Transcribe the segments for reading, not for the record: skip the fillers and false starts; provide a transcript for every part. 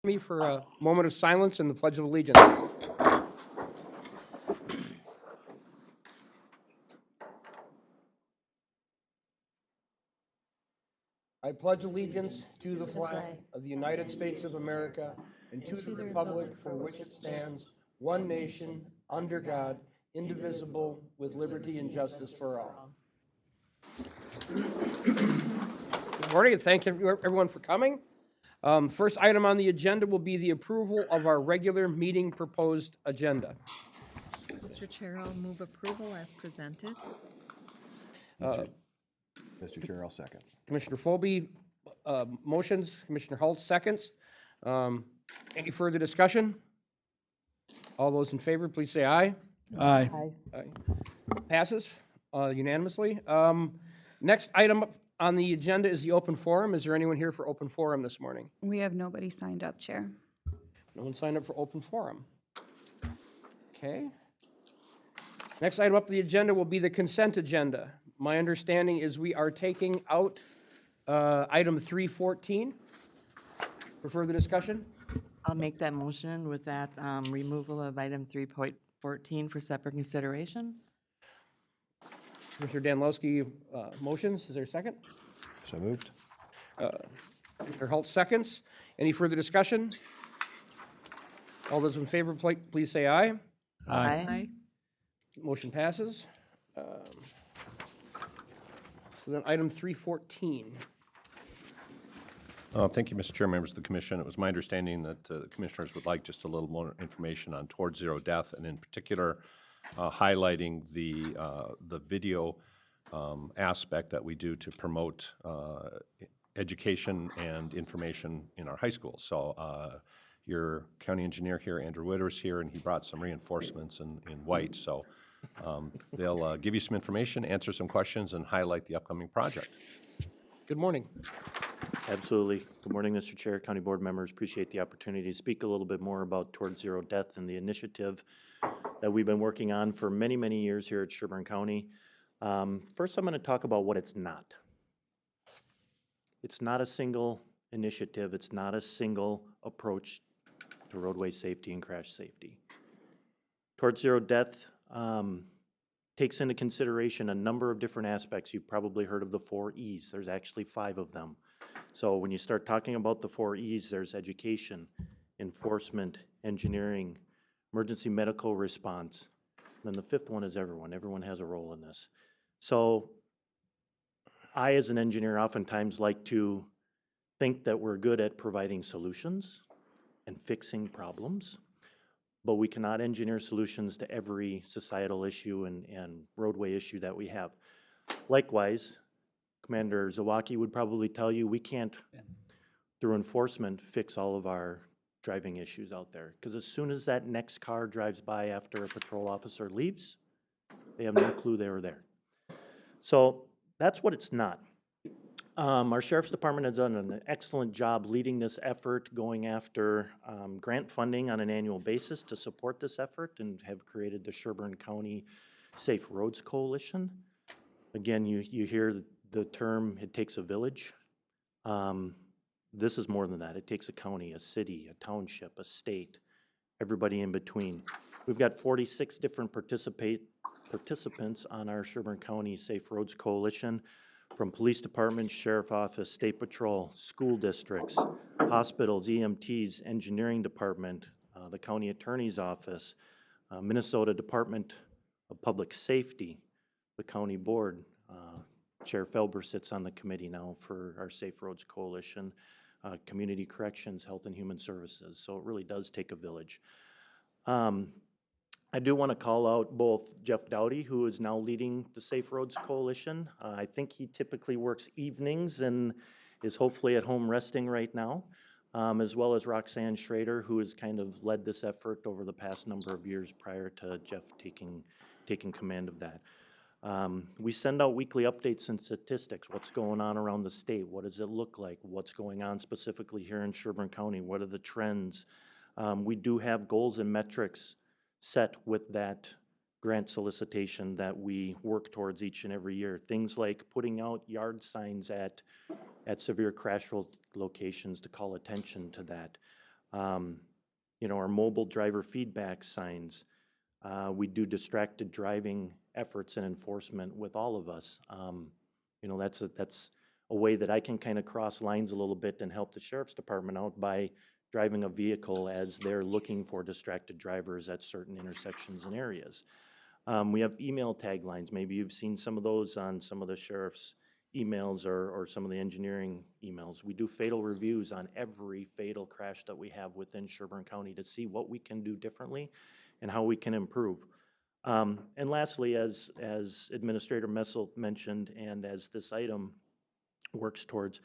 Me for a moment of silence and the Pledge of Allegiance. I pledge allegiance to the flag of the United States of America and to the republic for which it stands, one nation, under God, indivisible, with liberty and justice for all. Good morning, and thank everyone for coming. First item on the agenda will be the approval of our regular meeting proposed agenda. Mr. Chair, I'll move approval as presented. Mr. Chair, I'll second. Commissioner Philby motions, Commissioner Hulse seconds. Any further discussion? All those in favor, please say aye. Aye. Aye. Passes unanimously. Next item on the agenda is the open forum. Is there anyone here for open forum this morning? We have nobody signed up, Chair. No one signed up for open forum. Okay. Next item up the agenda will be the consent agenda. My understanding is we are taking out item 314 for further discussion. I'll make that motion with that removal of item 3.14 for separate consideration. Commissioner Danilowski motions. Is there a second? So moved. Commissioner Hulse seconds. Any further discussion? All those in favor, please say aye. Aye. Motion passes. So then item 314. Thank you, Mr. Chair, members of the Commission. It was my understanding that the Commissioners would like just a little more information on Towards Zero Death, and in particular, highlighting the video aspect that we do to promote education and information in our high schools. So your county engineer here, Andrew Witter's here, and he brought some reinforcements in white. So they'll give you some information, answer some questions, and highlight the upcoming project. Good morning. Absolutely. Good morning, Mr. Chair, County Board members. Appreciate the opportunity to speak a little bit more about Towards Zero Death and the initiative that we've been working on for many, many years here at Sherburne County. First, I'm going to talk about what it's not. It's not a single initiative. It's not a single approach to roadway safety and crash safety. Towards Zero Death takes into consideration a number of different aspects. You've probably heard of the 4 E's. There's actually 5 of them. So when you start talking about the 4 E's, there's education, enforcement, engineering, emergency medical response. And then the 5th one is everyone. Everyone has a role in this. So I, as an engineer, oftentimes like to think that we're good at providing solutions and fixing problems, but we cannot engineer solutions to every societal issue and roadway issue that we have. Likewise, Commander Zawacki would probably tell you we can't, through enforcement, fix all of our driving issues out there. Because as soon as that next car drives by after a patrol officer leaves, they have no clue they were there. So that's what it's not. Our Sheriff's Department has done an excellent job leading this effort, going after grant funding on an annual basis to support this effort, and have created the Sherburne County Safe Roads Coalition. Again, you hear the term, it takes a village. This is more than that. It takes a county, a city, a township, a state, everybody in between. We've got 46 different participants on our Sherburne County Safe Roads Coalition, from police departments, sheriff office, state patrol, school districts, hospitals, EMTs, engineering department, the county attorney's office, Minnesota Department of Public Safety, the county board. Chair Felber sits on the committee now for our Safe Roads Coalition, Community Corrections, Health and Human Services. So it really does take a village. I do want to call out both Jeff Dowdy, who is now leading the Safe Roads Coalition. I think he typically works evenings and is hopefully at home resting right now, as well as Roxanne Schrader, who has kind of led this effort over the past number of years prior to Jeff taking command of that. We send out weekly updates and statistics. What's going on around the state? What does it look like? What's going on specifically here in Sherburne County? What are the trends? We do have goals and metrics set with that grant solicitation that we work towards each and every year. Things like putting out yard signs at severe crash locations to call attention to that. Our mobile driver feedback signs. We do distracted driving efforts and enforcement with all of us. That's a way that I can kind of cross lines a little bit and help the sheriff's department out by driving a vehicle as they're looking for distracted drivers at certain intersections and areas. We have email taglines. Maybe you've seen some of those on some of the sheriff's emails or some of the engineering emails. We do fatal reviews on every fatal crash that we have within Sherburne County to see what we can do differently and how we can improve. And lastly, as Administrator Messel mentioned, and as this item works towards,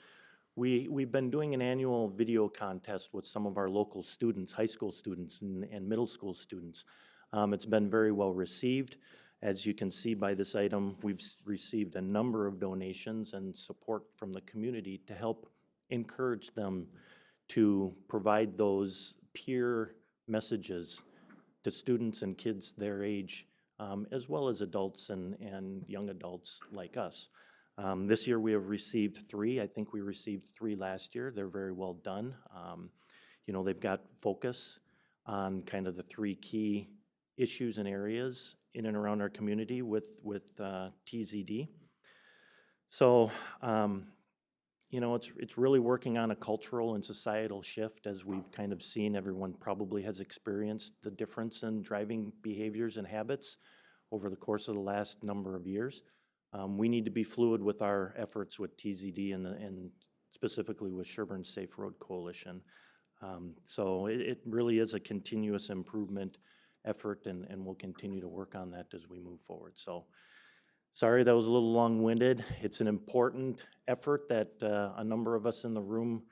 we've been doing an annual video contest with some of our local students, high school students and middle school students. It's been very well received. As you can see by this item, we've received a number of donations and support from the community to help encourage them to provide those peer messages to students and kids their age, as well as adults and young adults like us. This year we have received 3. I think we received 3 last year. They're very well done. They've got focus on kind of the 3 key issues and areas in and around our community with TZD. So, it's really working on a cultural and societal shift, as we've kind of seen. Everyone probably has experienced the difference in driving behaviors and habits over the course of the last number of years. We need to be fluid with our efforts with TZD and specifically with Sherburne Safe Road Coalition. So it really is a continuous improvement effort, and we'll continue to work on that as we move forward. So sorry that was a little long-winded. It's an important effort that a number of us in the room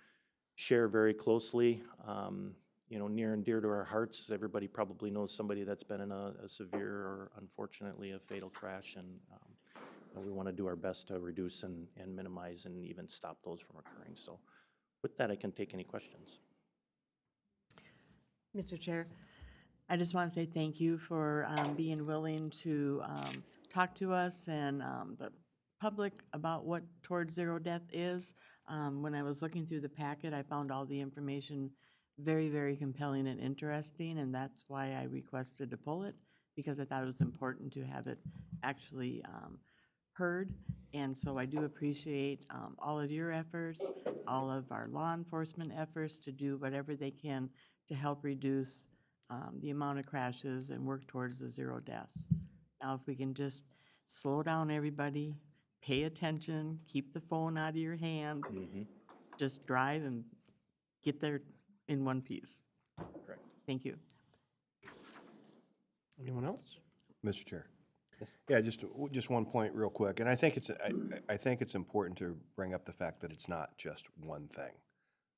share very closely. Near and dear to our hearts. Everybody probably knows somebody that's been in a severe or unfortunately a fatal crash, and we want to do our best to reduce and minimize and even stop those from occurring. So with that, I can take any questions. Mr. Chair, I just want to say thank you for being willing to talk to us and the public about what Towards Zero Death is. When I was looking through the packet, I found all the information very, very compelling and interesting, and that's why I requested to pull it, because I thought it was important to have it actually heard. And so I do appreciate all of your efforts, all of our law enforcement efforts to do whatever they can to help reduce the amount of crashes and work towards the 0 deaths. Now, if we can just slow down, everybody, pay attention, keep the phone out of your hand, just drive and get there in one piece. Correct. Thank you. Anyone else? Mr. Chair. Yeah, just one point real quick, and I think it's important to bring up the fact that it's not just one thing.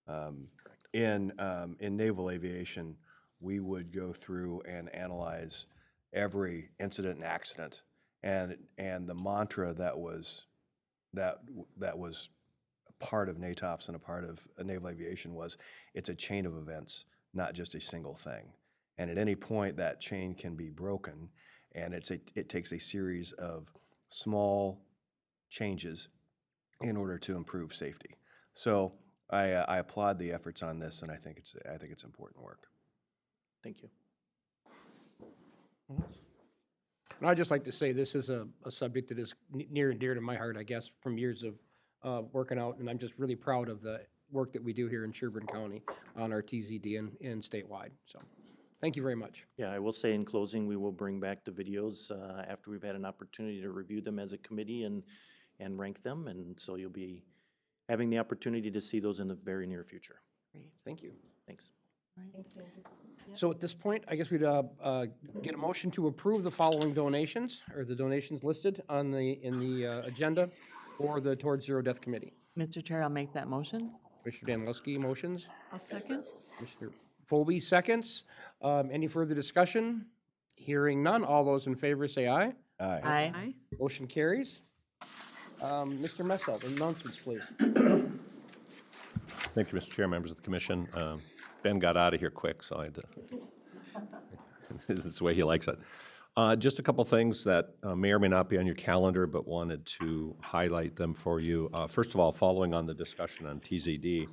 Correct. In naval aviation, we would go through and analyze every incident and accident, and the mantra that was a part of NATOPS and a part of naval aviation was, it's a chain of events, not just a single thing. And at any point, that chain can be broken, and it takes a series of small changes in order to improve safety. So I applaud the efforts on this, and I think it's important work. Thank you. And I'd just like to say this is a subject that is near and dear to my heart, I guess, from years of working out, and I'm just really proud of the work that we do here in Sherburne County on our TZD and statewide. So thank you very much. Yeah, I will say in closing, we will bring back the videos after we've had an opportunity to review them as a committee and rank them, and so you'll be having the opportunity to see those in the very near future. Great. Thank you. Thanks. So at this point, I guess we'd get a motion to approve the following donations, or the donations listed in the agenda for the Towards Zero Death Committee. Mr. Chair, I'll make that motion. Commissioner Danilowski motions. I'll second. Commissioner Phobie seconds. Any further discussion? Hearing none. All those in favor say aye. Aye. Aye. Aye. Motion carries. Mr. Messel, announcements, please. Thank you, Mr. Chair, members of the commission. Ben got out of here quick, so I had to, this is the way he likes it. Just a couple things that may or may not be on your calendar, but wanted to highlight them for you. First of all, following on the discussion on TZD,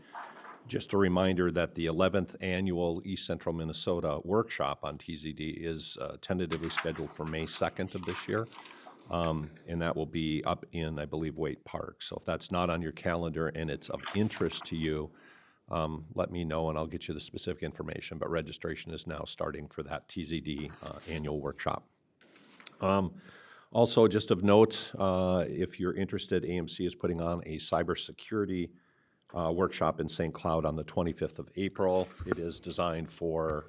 Just a reminder that the 11th Annual East Central Minnesota Workshop on TZD is tentatively scheduled for May 2nd of this year. And that will be up in, I believe, Waite Park. So if that's not on your calendar and it's of interest to you, let me know and I'll get you the specific information. But registration is now starting for that TZD annual workshop. Also, just of note, if you're interested, AMC is putting on a cybersecurity workshop in St. Cloud on the 25th of April. It is designed for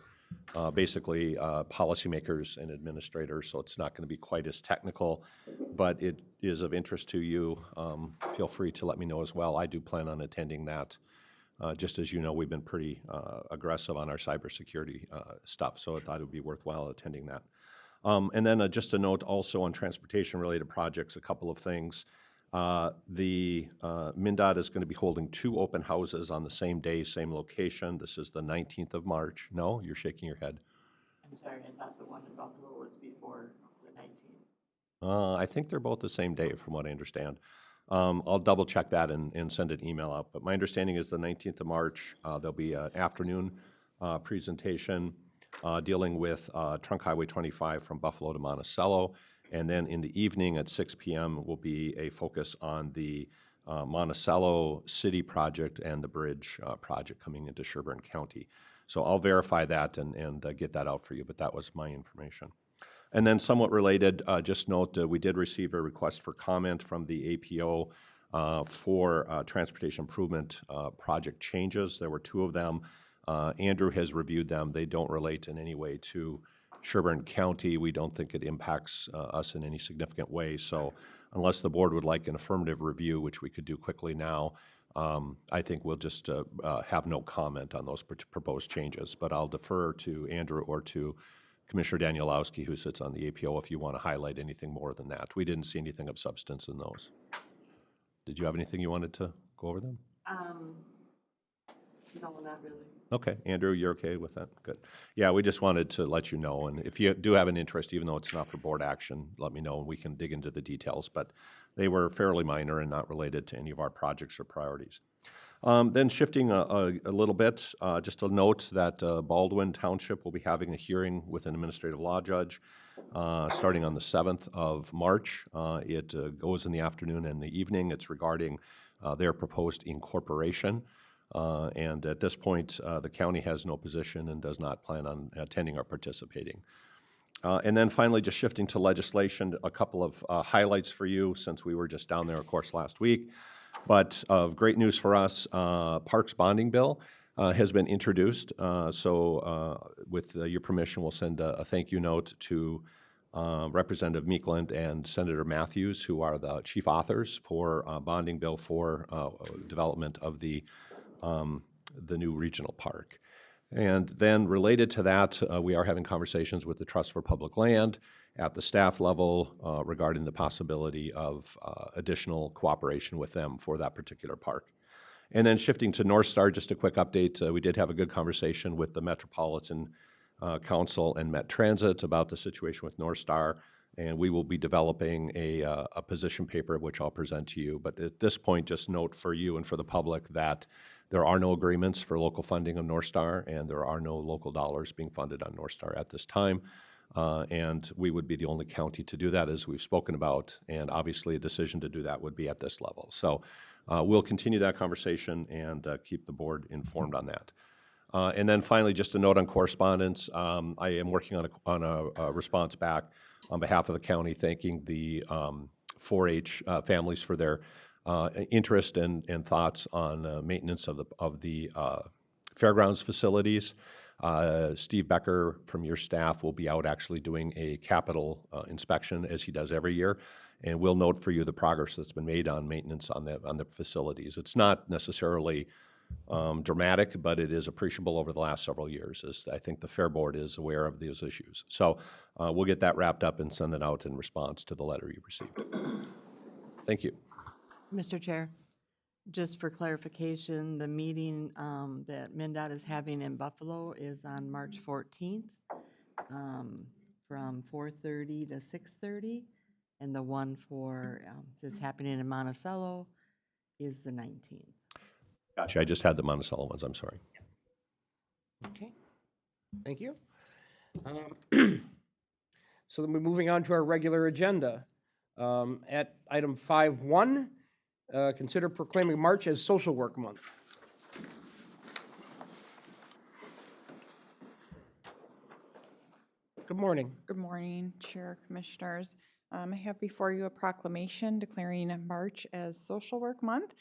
basically policymakers and administrators, so it's not going to be quite as technical, but it is of interest to you. Feel free to let me know as well. I do plan on attending that. Just as you know, we've been pretty aggressive on our cybersecurity stuff, so I thought it would be worthwhile attending that. And then just a note also on transportation-related projects, a couple of things. The MnDOT is going to be holding 2 open houses on the same day, same location. This is the 19th of March. No, you're shaking your head. I'm sorry, I thought the one in Buffalo was before the 19th. I think they're both the same day, from what I understand. I'll double check that and send an email out. But my understanding is the 19th of March, there'll be an afternoon presentation dealing with Trunk Highway 25 from Buffalo to Monticello. And then in the evening at 6 p.m. will be a focus on the Monticello City project and the bridge project coming into Sherburne County. So I'll verify that and get that out for you, but that was my information. And then somewhat related, just note we did receive a request for comment from the APO for transportation improvement project changes. There were 2 of them. Andrew has reviewed them. They don't relate in any way to Sherburne County. We don't think it impacts us in any significant way. So unless the board would like an affirmative review, which we could do quickly now, I think we'll just have no comment on those proposed changes. But I'll defer to Andrew or to Commissioner Danielowski, who sits on the APO, if you want to highlight anything more than that. We didn't see anything of substance in those. Did you have anything you wanted to go over them? No, not really. Okay, Andrew, you're okay with that? Good. Yeah, we just wanted to let you know, and if you do have an interest, even though it's not for board action, let me know and we can dig into the details, but they were fairly minor and not related to any of our projects or priorities. Then shifting a little bit, just a note that Baldwin Township will be having a hearing with an administrative law judge starting on the 7th of March. It goes in the afternoon and the evening. It's regarding their proposed incorporation. And at this point, the county has no position and does not plan on attending or participating. And then finally, just shifting to legislation, a couple of highlights for you since we were just down there, of course, last week. But of great news for us, Parks Bonding Bill has been introduced. So with your permission, we'll send a thank you note to Representative Meekland and Senator Matthews, who are the chief authors for bonding bill for development of the new regional park. And then related to that, we are having conversations with the Trust for Public Land at the staff level regarding the possibility of additional cooperation with them for that particular park. And then shifting to North Star, just a quick update. We did have a good conversation with the Metropolitan Council and Met Transit about the situation with North Star, and we will be developing a position paper which I'll present to you. But at this point, just note for you and for the public that there are no agreements for local funding of North Star, and there are no local dollars being funded on North Star at this time. And we would be the only county to do that, as we've spoken about, and obviously a decision to do that would be at this level. So we'll continue that conversation and keep the board informed on that. And then finally, just a note on correspondence. I am working on a response back on behalf of the county, thanking the 4-H families for their interest and thoughts on maintenance of the fairgrounds facilities. Steve Becker from your staff will be out actually doing a capital inspection, as he does every year, and we'll note for you the progress that's been made on maintenance on the facilities. It's not necessarily dramatic, but it is appreciable over the last several years, as I think the Fair Board is aware of these issues. So we'll get that wrapped up and send it out in response to the letter you received. Thank you. Mr. Chair, just for clarification, the meeting that MnDOT is having in Buffalo is on March 14th from 4:30 to 6:30, and the one for that's happening in Monticello is the 19th. Gotcha, I just had the Monticello I'm sorry. Okay, thank you. So then we're moving on to our regular agenda. At item 5.1, consider proclaiming March as Social Work Month. Good morning. Good morning, Chair, Commissioners. I have before you a proclamation declaring March as Social Work Month.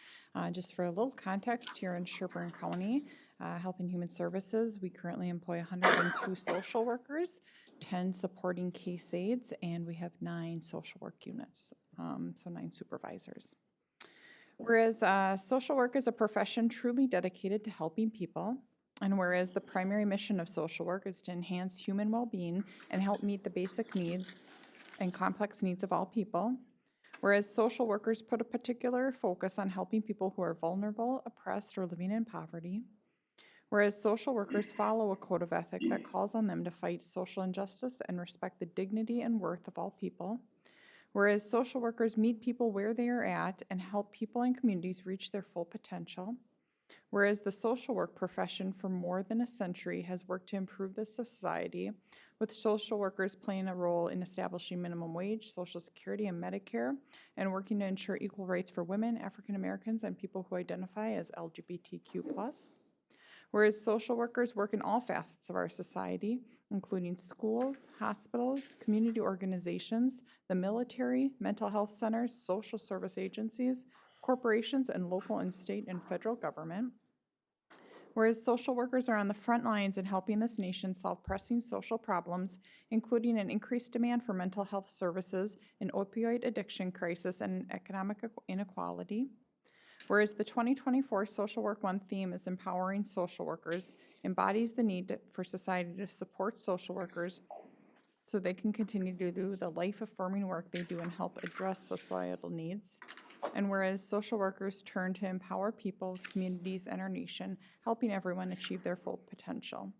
Just for a little context, here in Sherburne County, Health and Human Services, we currently employ 102 social workers, 10 supporting case aides, and we have 9 social work units, so 9 supervisors. Whereas social work is a profession truly dedicated to helping people, and whereas the primary mission of social work is to enhance human well-being and help meet the basic needs and complex needs of all people, whereas social workers put a particular focus on helping people who are vulnerable, oppressed, or living in poverty, whereas social workers follow a code of ethic that calls on them to fight social injustice and respect the dignity and worth of all people, whereas social workers meet people where they are at and help people and communities reach their full potential, whereas the social work profession for more than a century has worked to improve the society, with social workers playing a role in establishing minimum wage, Social Security, and Medicare, and working to ensure equal rights for women, African Americans, and people who identify as LGBTQ+. Whereas social workers work in all facets of our society, including schools, hospitals, community organizations, the military, mental health centers, social service agencies, corporations, and local and state and federal government. Whereas social workers are on the front lines in helping this nation solve pressing social problems, including an increased demand for mental health services, an opioid addiction crisis, and economic inequality. Whereas the 2024 Social Work Month theme is empowering social workers, embodies the need for society to support social workers so they can continue to do the life-affirming work they do and help address societal needs. And whereas social workers turn to empower people, communities, and our nation, helping everyone achieve their full potential.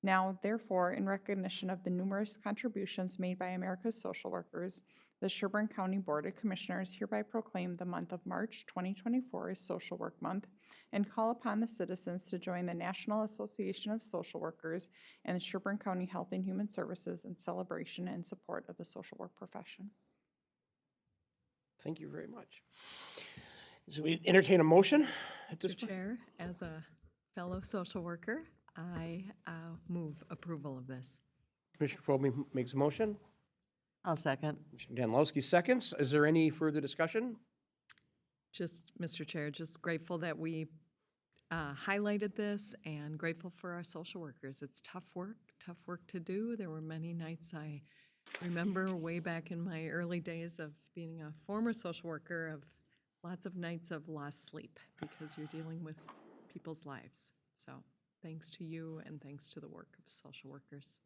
Now, therefore, in recognition of the numerous contributions made by America's social workers, the Sherburne County Board of Commissioners hereby proclaim the month of March 2024 as Social Work Month and call upon the citizens to join the National Association of Social Workers and the Sherburne County Health and Human Services in celebration and support of the social work profession. Thank you very much. So we entertain a motion at this Mr. point? Chair, as a fellow social worker, I move approval of this. Commissioner Philby makes a motion. I'll second. Commissioner Danilowski seconds. Is there any further discussion? Just, Mr. Chair, just grateful that we highlighted this and grateful for our social workers. It's tough work to do. There were many nights I remember way back in my early days of being a former social worker of lots of nights of lost sleep because you're dealing with people's lives. So thanks to you and thanks to the work of social workers.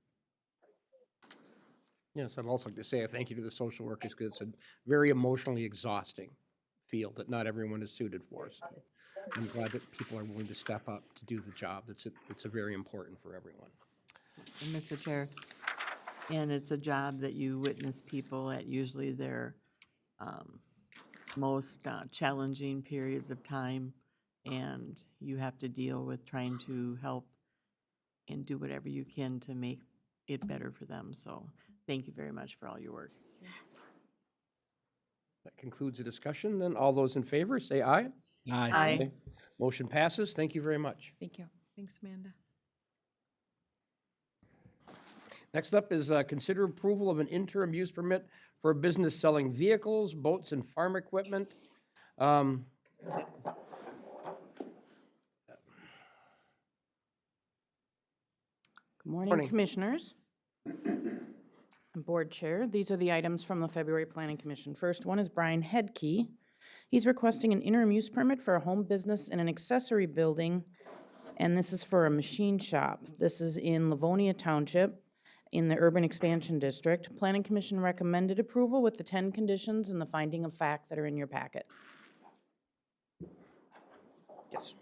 Yes, I'd also like to say a thank you to the social workers because it's a very emotionally exhausting field that not everyone is suited for. So I'm glad that people are willing to step up to do the job. It's a very important for everyone. And Mr. Chair, and it's a job that you witness people at usually their most challenging periods of time, and you have to deal with trying to help and do whatever you can to make it better for them. So thank you very much for all your work. That concludes the discussion. Then all those in favor, say aye. Aye. Motion passes. Thank you very much. Thank you. Thanks, Amanda. Next up is consider approval of an interim use permit for a business selling vehicles, boats, and farm equipment. Good morning, Morning. Commissioners. And Board Chair, these are the items from the February Planning Commission. First one is Brian Headkey. He's requesting an interim use permit for a home business and an accessory building, and this is for a machine shop. This is in Livonia Township in the Urban Expansion District. Planning Commission recommended approval with the 10 conditions and the finding of fact that are in your packet. Yes.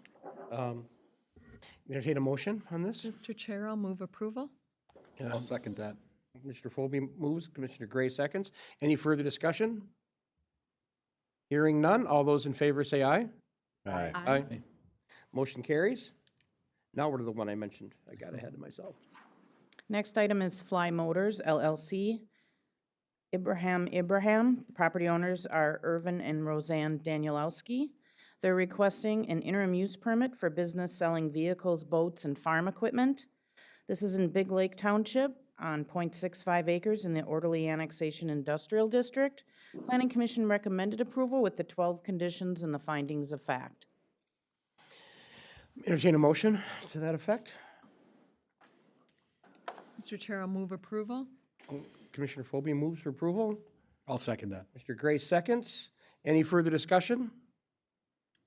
Entertain a motion on this? Mr. Chair, I'll move approval. I'll second that. Commissioner Philby moves, Commissioner Gray seconds. Any further discussion? Hearing none, all those in favor say aye. Aye. Aye. Motion carries. Now we're to the one I mentioned. I got ahead of myself. Next item is Fly Motors LLC. Ibrahim. Property owners are Irvin and Roseanne Danielowski. They're requesting an interim use permit for business selling vehicles, boats, and farm equipment. This is in Big Lake Township on .65 acres in the Orderly Annexation Industrial District. Planning Commission recommended approval with the 12 conditions and the findings of fact. Entertain a motion to that effect. Mr. Chair, I'll move approval. Commissioner Phobie moves for approval. I'll second that. Mr. Gray seconds. Any further discussion?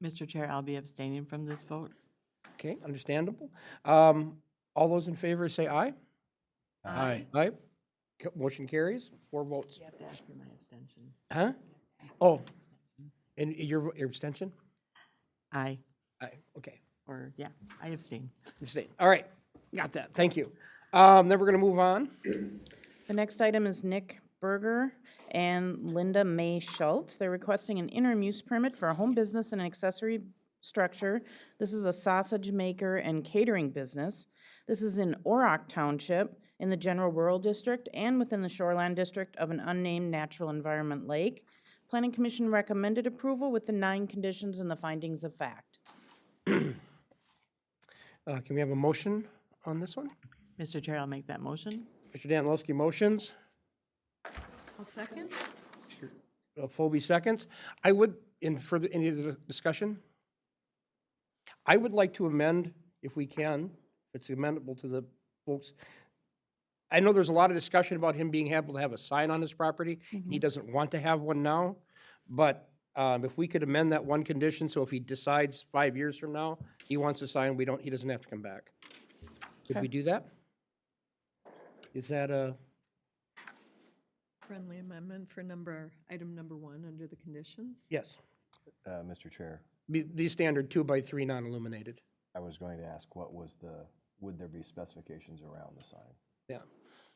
Mr. Chair, I'll be abstaining from this vote. Okay, understandable. All those in favor say aye. Aye. Aye. Motion carries, 4 votes. You have to ask for my abstention. Huh? Oh, and your abstention? Aye, Aye, okay. or, yeah, I abstain. Abstain. All right, got that. Thank you. Then we're going to move on. The next item is Nick Berger and Linda May Schultz. They're requesting an interim use permit for a home business and an accessory structure. This is a sausage maker and catering business. This is in Orrock Township in the General Rural District and within the Shoreland District of an unnamed natural environment lake. Planning Commission recommended approval with the 9 conditions and the findings of fact. Can we have a motion on this one? Mr. Chair, I'll make that motion. Mr. Danilowski motions. I'll second. Phobie seconds. I would, in further, any other discussion? I would like to amend, if we can, if it's amendable to the folks. I know there's a lot of discussion about him being able to have a sign on his property. He doesn't want to have one now, but if we could amend that one condition, so if he decides 5 years from now he wants a sign, he doesn't have to come back. Could we do that? Is that a? Friendly amendment for item number 1 under the conditions. Yes. Mr. Chair, The standard 2x3 non-illuminated. I was going to ask, would there be specifications around the sign? Yeah.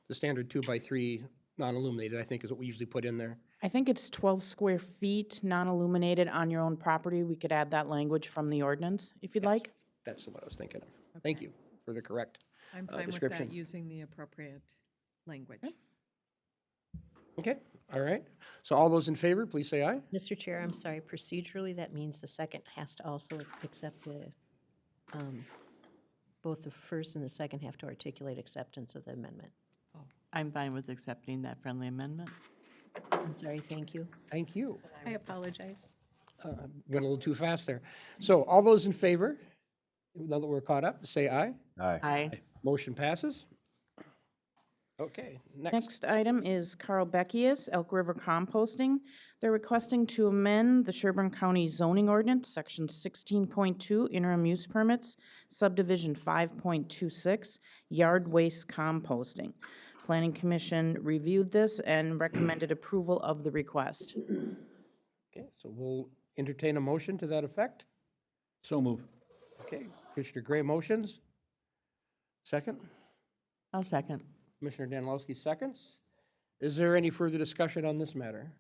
The standard 2x3 non-illuminated, I think, is what we usually put in there. I think it's 12 square feet, non-illuminated on your own property. We could add that language from the ordinance, if you'd like. That's what I was thinking of. Thank you for the correct I'm fine with description. that, using the appropriate language. Okay, all right. So all those in favor, please say aye. Mr. Chair, I'm sorry, procedurally, that means the second has to also accept the, both the first and the second have to articulate acceptance of the amendment. I'm fine with accepting that friendly amendment. I'm sorry, thank you. Thank you. I apologize. Went a little too fast there. So all those in favor, now that we're caught up, say aye. Aye. Aye. Motion passes. Okay, next. Next item is Carl Beckius, Elk River Composting. They're requesting to amend the Sherburne County zoning ordinance, section 16.2, interim use permits, subdivision 5.26, yard waste composting. Planning Commission reviewed this and recommended approval of the request. Okay, so we'll entertain a motion to that effect. So move. Okay, Commissioner Gray motions. Second. I'll second. Commissioner Danilowski seconds. Is there any further discussion on this matter?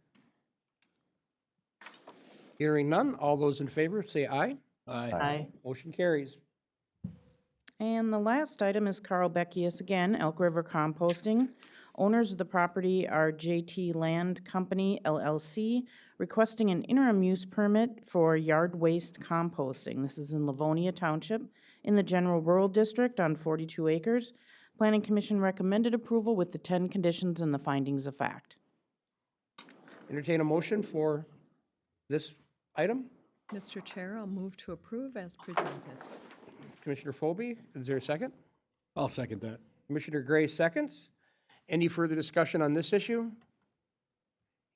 Hearing none, all those in favor say aye. Aye. Aye. Motion carries. And the last item is Carl Beckius again, Elk River Composting. Owners of the property are JT Land Company LLC, requesting an interim use permit for yard waste composting. This is in Livonia Township in the General Rural District on 42 acres. Planning Commission recommended approval with the 10 conditions and the findings of fact. Entertain a motion for this item. Mr. Chair, I'll move to approve as presented. Commissioner Phobie, is there a second? I'll second that. Commissioner Gray seconds. Any further discussion on this issue?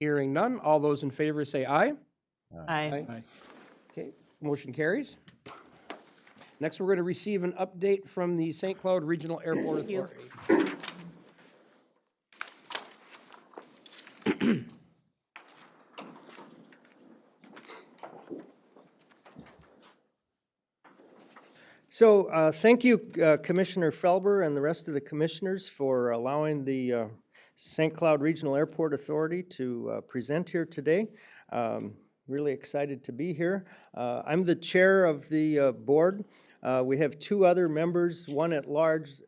Hearing none, all those in favor say aye. Aye. Aye. Okay, motion carries. Next, we're going to receive an update from the St. Cloud Regional Airport Authority. So thank you, Commissioner Felber and the rest of the commissioners for allowing the St. Cloud Regional Airport Authority to present here today. really excited to be here. I'm the chair of the board. We have two other members, one at large,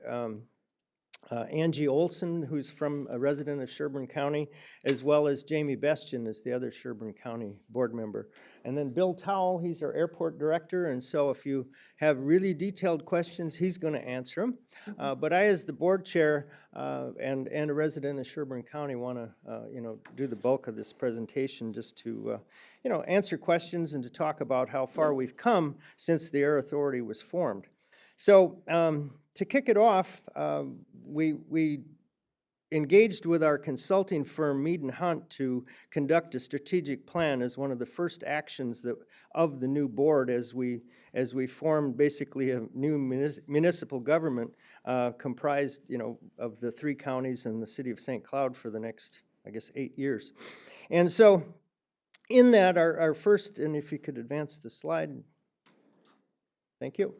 Angie Olson, who's from a resident of Sherburne County, as well as Jamie Bestian is the other Sherburne County board member. And then Bill Towle, he's our airport director, and so if you have really detailed questions, he's going to answer them. But I, as the board chair and a resident of Sherburne County, want to do the bulk of this presentation just to answer questions and to talk about how far we've come since the Air Authority was formed. So to kick it off, we engaged with our consulting firm, Mead and Hunt, to conduct a strategic plan as one of the first actions of the new board as we formed basically a new municipal government comprised, of the 3 counties and the city of St. Cloud for the next, I guess, 8 years. And so in that, our first, and if you could advance the slide. Thank you.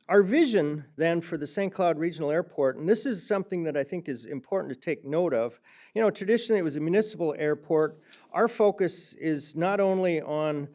Our vision then for the St. Cloud Regional Airport, and this is something that I think is important to take note of. Traditionally it was a municipal airport. Our focus is not only on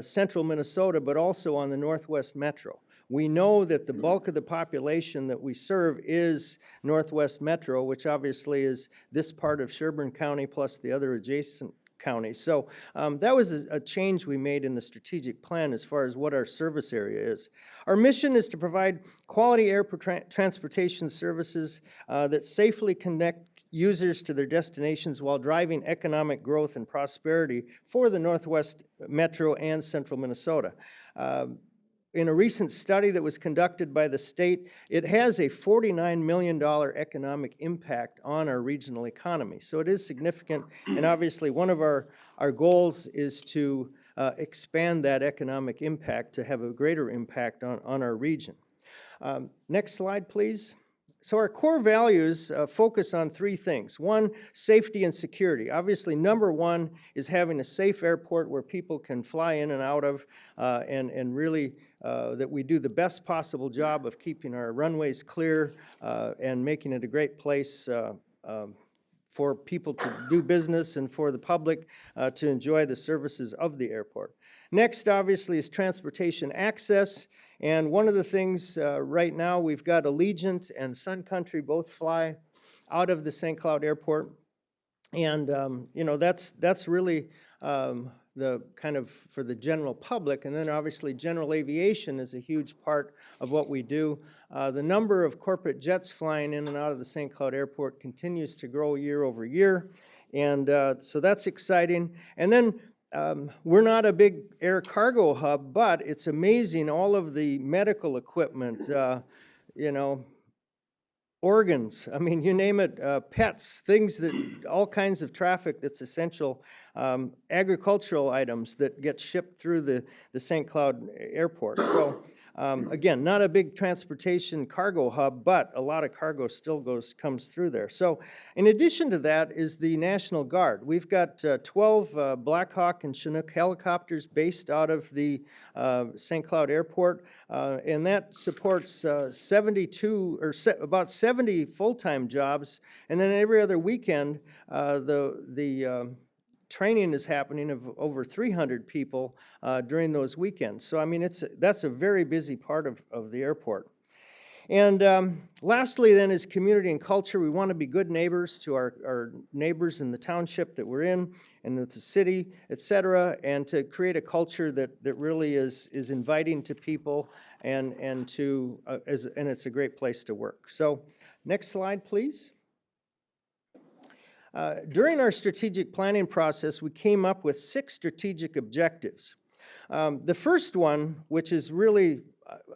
central Minnesota, but also on the Northwest Metro. We know that the bulk of the population that we serve is Northwest Metro, which obviously is this part of Sherburne County plus the other adjacent counties. So that was a change we made in the strategic plan as far as what our service area is. Our mission is to provide quality airport transportation services that safely connect users to their destinations while driving economic growth and prosperity for the Northwest Metro and Central Minnesota. In a recent study that was conducted by the state, it has a $49 million economic impact on our regional economy. So it is significant, and obviously one of our goals is to expand that economic impact to have a greater impact on our region. Next slide, please. So our core values focus on 3 things. 1, safety and security. Obviously, number 1 is having a safe airport where people can fly in and out of, and really that we do the best possible job of keeping our runways clear and making it a great place for people to do business and for the public to enjoy the services of the airport. Next, obviously, is transportation access. And one of the things right now, we've got Allegiant and Sun Country both fly out of the St. Cloud Airport. And, that's really the kind of for the general public. And then obviously general aviation is a huge part of what we do. The number of corporate jets flying in and out of the St. Cloud Airport continues to grow year over year. And so that's exciting. And then we're not a big air cargo hub, but it's amazing all of the medical equipment, organs, I mean, you name it, pets, things that, all kinds of traffic that's essential, agricultural items that get shipped through the St. Cloud Airport. So again, not a big transportation cargo hub, but a lot of cargo still comes through there. So in addition to that is the National Guard. We've got 12 Black Hawk and Chinook helicopters based out of the St. Cloud Airport, and that supports about 70 full-time jobs. And then every other weekend, the training is happening of over 300 people during those weekends. So, I mean, that's a very busy part of the airport. And lastly then is community and culture. We want to be good neighbors to our neighbors in the township that we're in and the city, et cetera, and to create a culture that really is inviting to people and it's a great place to work. So next slide, please. During our strategic planning process, we came up with 6 strategic objectives. The first one, which is really,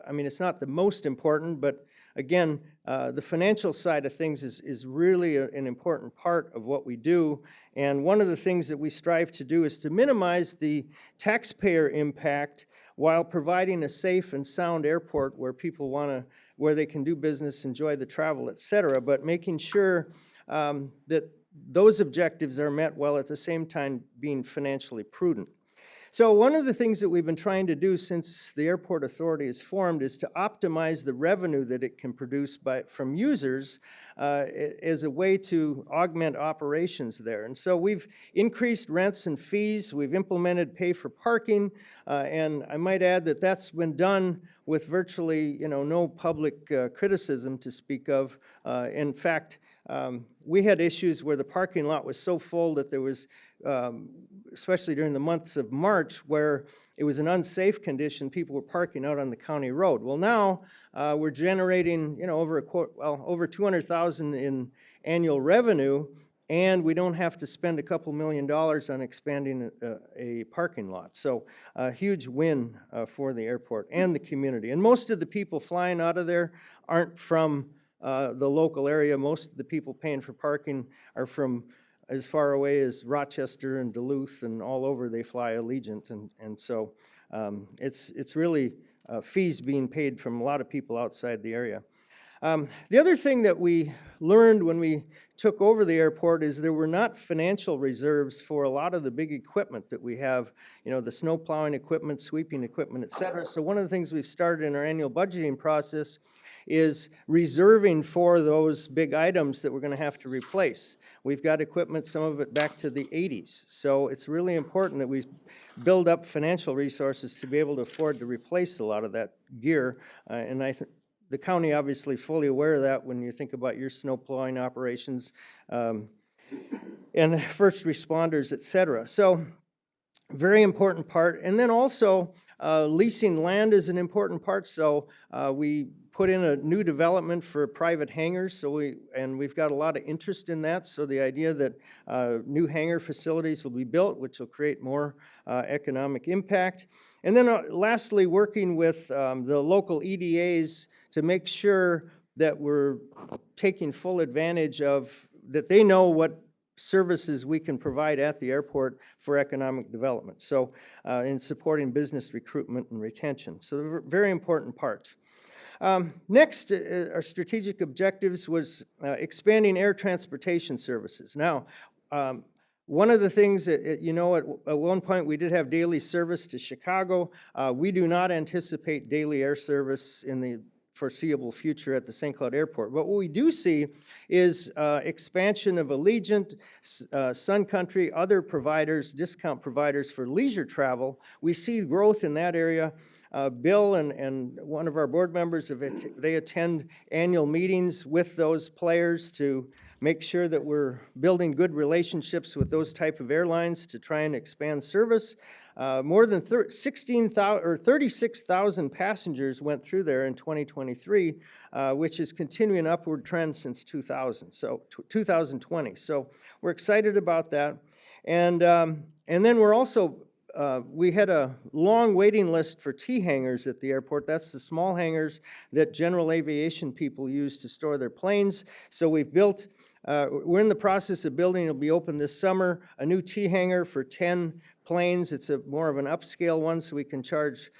I mean, it's not the most important, but again, the financial side of things is really an important part of what we do. And one of the things that we strive to do is to minimize the taxpayer impact while providing a safe and sound airport where people where they can do business, enjoy the travel, et cetera, but making sure that those objectives are met while at the same time being financially prudent. So one of the things that we've been trying to do since the Airport Authority is formed is to optimize the revenue that it can produce from users as a way to augment operations there. And so we've increased rents and fees, we've implemented pay for parking, and I might add that that's been done with virtually, no public criticism to speak of. In fact, we had issues where the parking lot was so full that there was, especially during the months of March, where it was an unsafe condition. People were parking out on the county road. Well, now we're generating, over 200,000 in annual revenue, and we don't have to spend a couple $1 million on expanding a parking lot. So a huge win for the airport and the community. And most of the people flying out of there aren't from the local area. Most of the people paying for parking are from as far away as Rochester and Duluth, and all over they fly Allegiant. And so it's really fees being paid from a lot of people outside the area. The other thing that we learned when we took over the airport is there were not financial reserves for a lot of the big equipment that we have, the snow plowing equipment, sweeping equipment, et cetera. So one of the things we've started in our annual budgeting process is reserving for those big items that we're going to have to replace. We've got equipment, some of it back to the 80s. So it's really important that we build up financial resources to be able to afford to replace a lot of that gear. And I think the county obviously fully aware of that when you think about your snow plowing operations and first responders, et cetera. So very important part. And then also leasing land is an important part. So we put in a new development for private hangars. So we've got a lot of interest in that. So the idea that new hangar facilities will be built, which will create more economic impact. And then lastly, working with the local EDAs to make sure that we're taking full advantage of, that they know what services we can provide at the airport for economic development. So in supporting business recruitment and retention. So they're very important parts. Next, our strategic objectives was expanding air transportation services. Now, one of the things that, at one point we did have daily service to Chicago. We do not anticipate daily air service in the foreseeable future at the St. Cloud Airport. But what we do see is expansion of Allegiant, Sun Country, other providers, discount providers for leisure travel. We see growth in that area. Bill and one of our board members, they attend annual meetings with those players to make sure that we're building good relationships with those type of airlines to try and expand service. More than 36,000 passengers went through there in 2023, which is continuing upward trend since 2020. So we're excited about that. And then we're also, we had a long waiting list for T-hangars at the airport. That's the small hangars that general aviation people use to store their planes. So we've built, we're in the process of building, it'll be open this summer, a new T-hangar for 10 planes. It's more of an upscale one, so we can charge,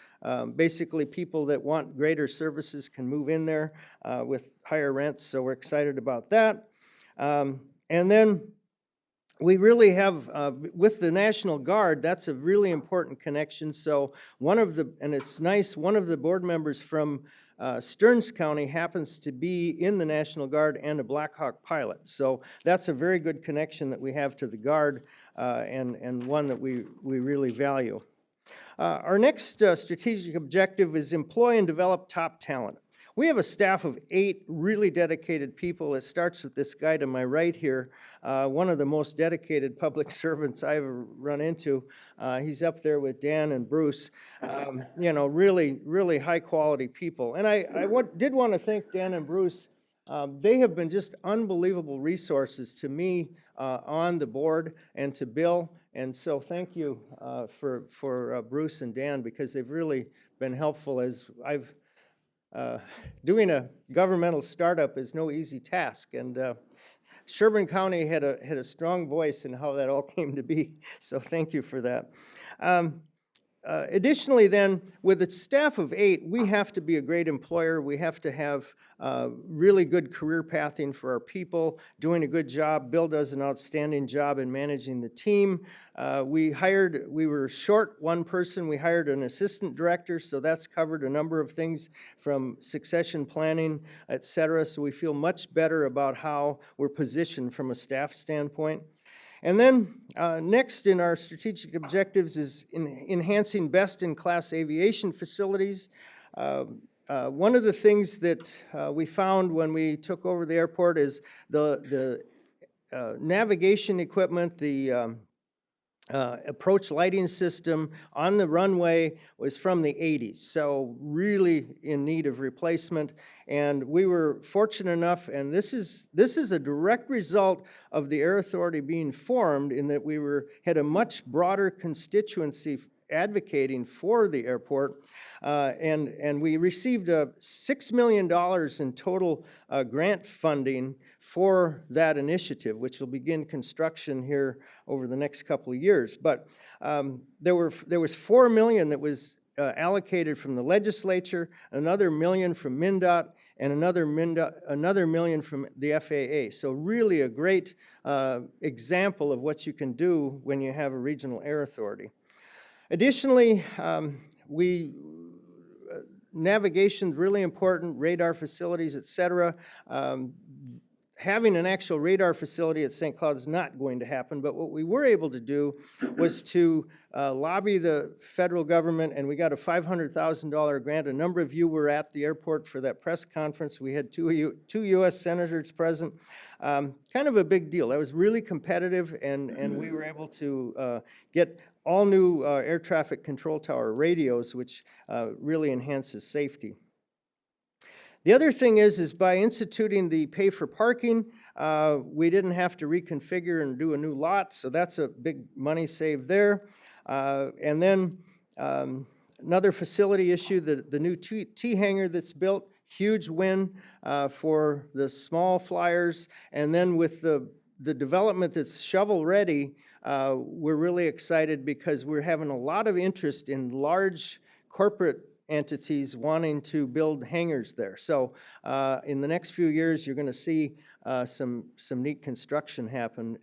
basically people that want greater services can move in there with higher rents, so we're excited about that. And then we really have, with the National Guard, that's a really important connection. So and it's nice, one of the board members from Stearns County happens to be in the National Guard and a Black Hawk pilot. So that's a very good connection that we have to the Guard and one that we really value. Our next strategic objective is employ and develop top talent. We have a staff of 8 really dedicated people. It starts with this guy to my right here, one of the most dedicated public servants I've ever run into. He's up there with Dan and Bruce, really, really high quality people. And I did want to thank Dan and Bruce. They have been just unbelievable resources to me on the board and to Bill. And so thank you for Bruce and Dan, because they've really been helpful as I've doing a governmental startup is no easy task, and Sherburne County had a strong voice in how that all came to be, so thank you for that. Additionally then, with a staff of 8, we have to be a great employer. We have to have really good career pathing for our people, doing a good job. Bill does an outstanding job in managing the team. We were short one person. We hired an assistant director, so that's covered a number of things from succession planning, et cetera. So we feel much better about how we're positioned from a staff standpoint. And then next in our strategic objectives is enhancing best-in-class aviation facilities. One of the things that we found when we took over the airport is the navigation equipment, the approach lighting system on the runway was from the 80s, so really in need of replacement. And we were fortunate enough, and this is a direct result of the Air Authority being formed, in that we had a much broader constituency advocating for the airport. And we received $6 million in total grant funding for that initiative, which will begin construction here over the next couple of years. But there was $4 million that was allocated from the legislature, another $1 million from MnDOT, and another $1 million from the FAA. So really a great example of what you can do when you have a regional air authority. Additionally, navigation is really important, radar facilities, et cetera. Having an actual radar facility at St. Cloud is not going to happen, but what we were able to do was to lobby the federal government, and we got a $500,000 grant. A number of you were at the airport for that press conference. We had two U.S. senators present. Kind of a big deal. That was really competitive, and we were able to get all new air traffic control tower radios, which really enhances safety. The other thing is by instituting the pay for parking, we didn't have to reconfigure and do a new lot, so that's a big money saved there. And then another facility issue, the new T hangar that's built, huge win for the small flyers. And then with the development that's shovel ready, we're really excited because we're having a lot of interest in large corporate entities wanting to build hangars there. So in the next few years, you're going to see some neat construction happen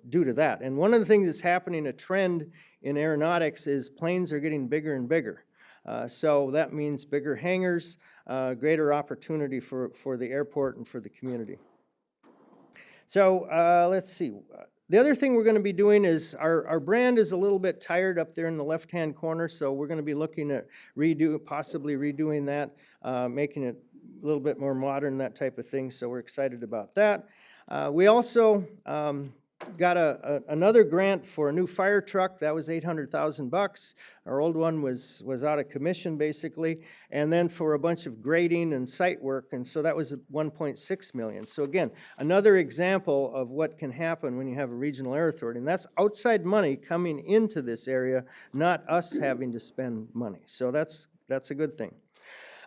due to that. And one of the things that's happening, a trend in aeronautics, is planes are getting bigger and bigger. So that means bigger hangars, greater opportunity for the airport and for the community. So let's see. The other thing we're going to be doing is our brand is a little bit tired up there in the left-hand corner, so we're going to be looking at possibly redoing that, making it a little bit more modern, that type of thing, so we're excited about that. We also got another grant for a new fire truck. That was $800,000. Our old one was out of commission, basically, and then for a bunch of grading and site work, and so that was $1.6 million. So again, another example of what can happen when you have a regional air authority, and that's outside money coming into this area, not us having to spend money. So that's a good thing.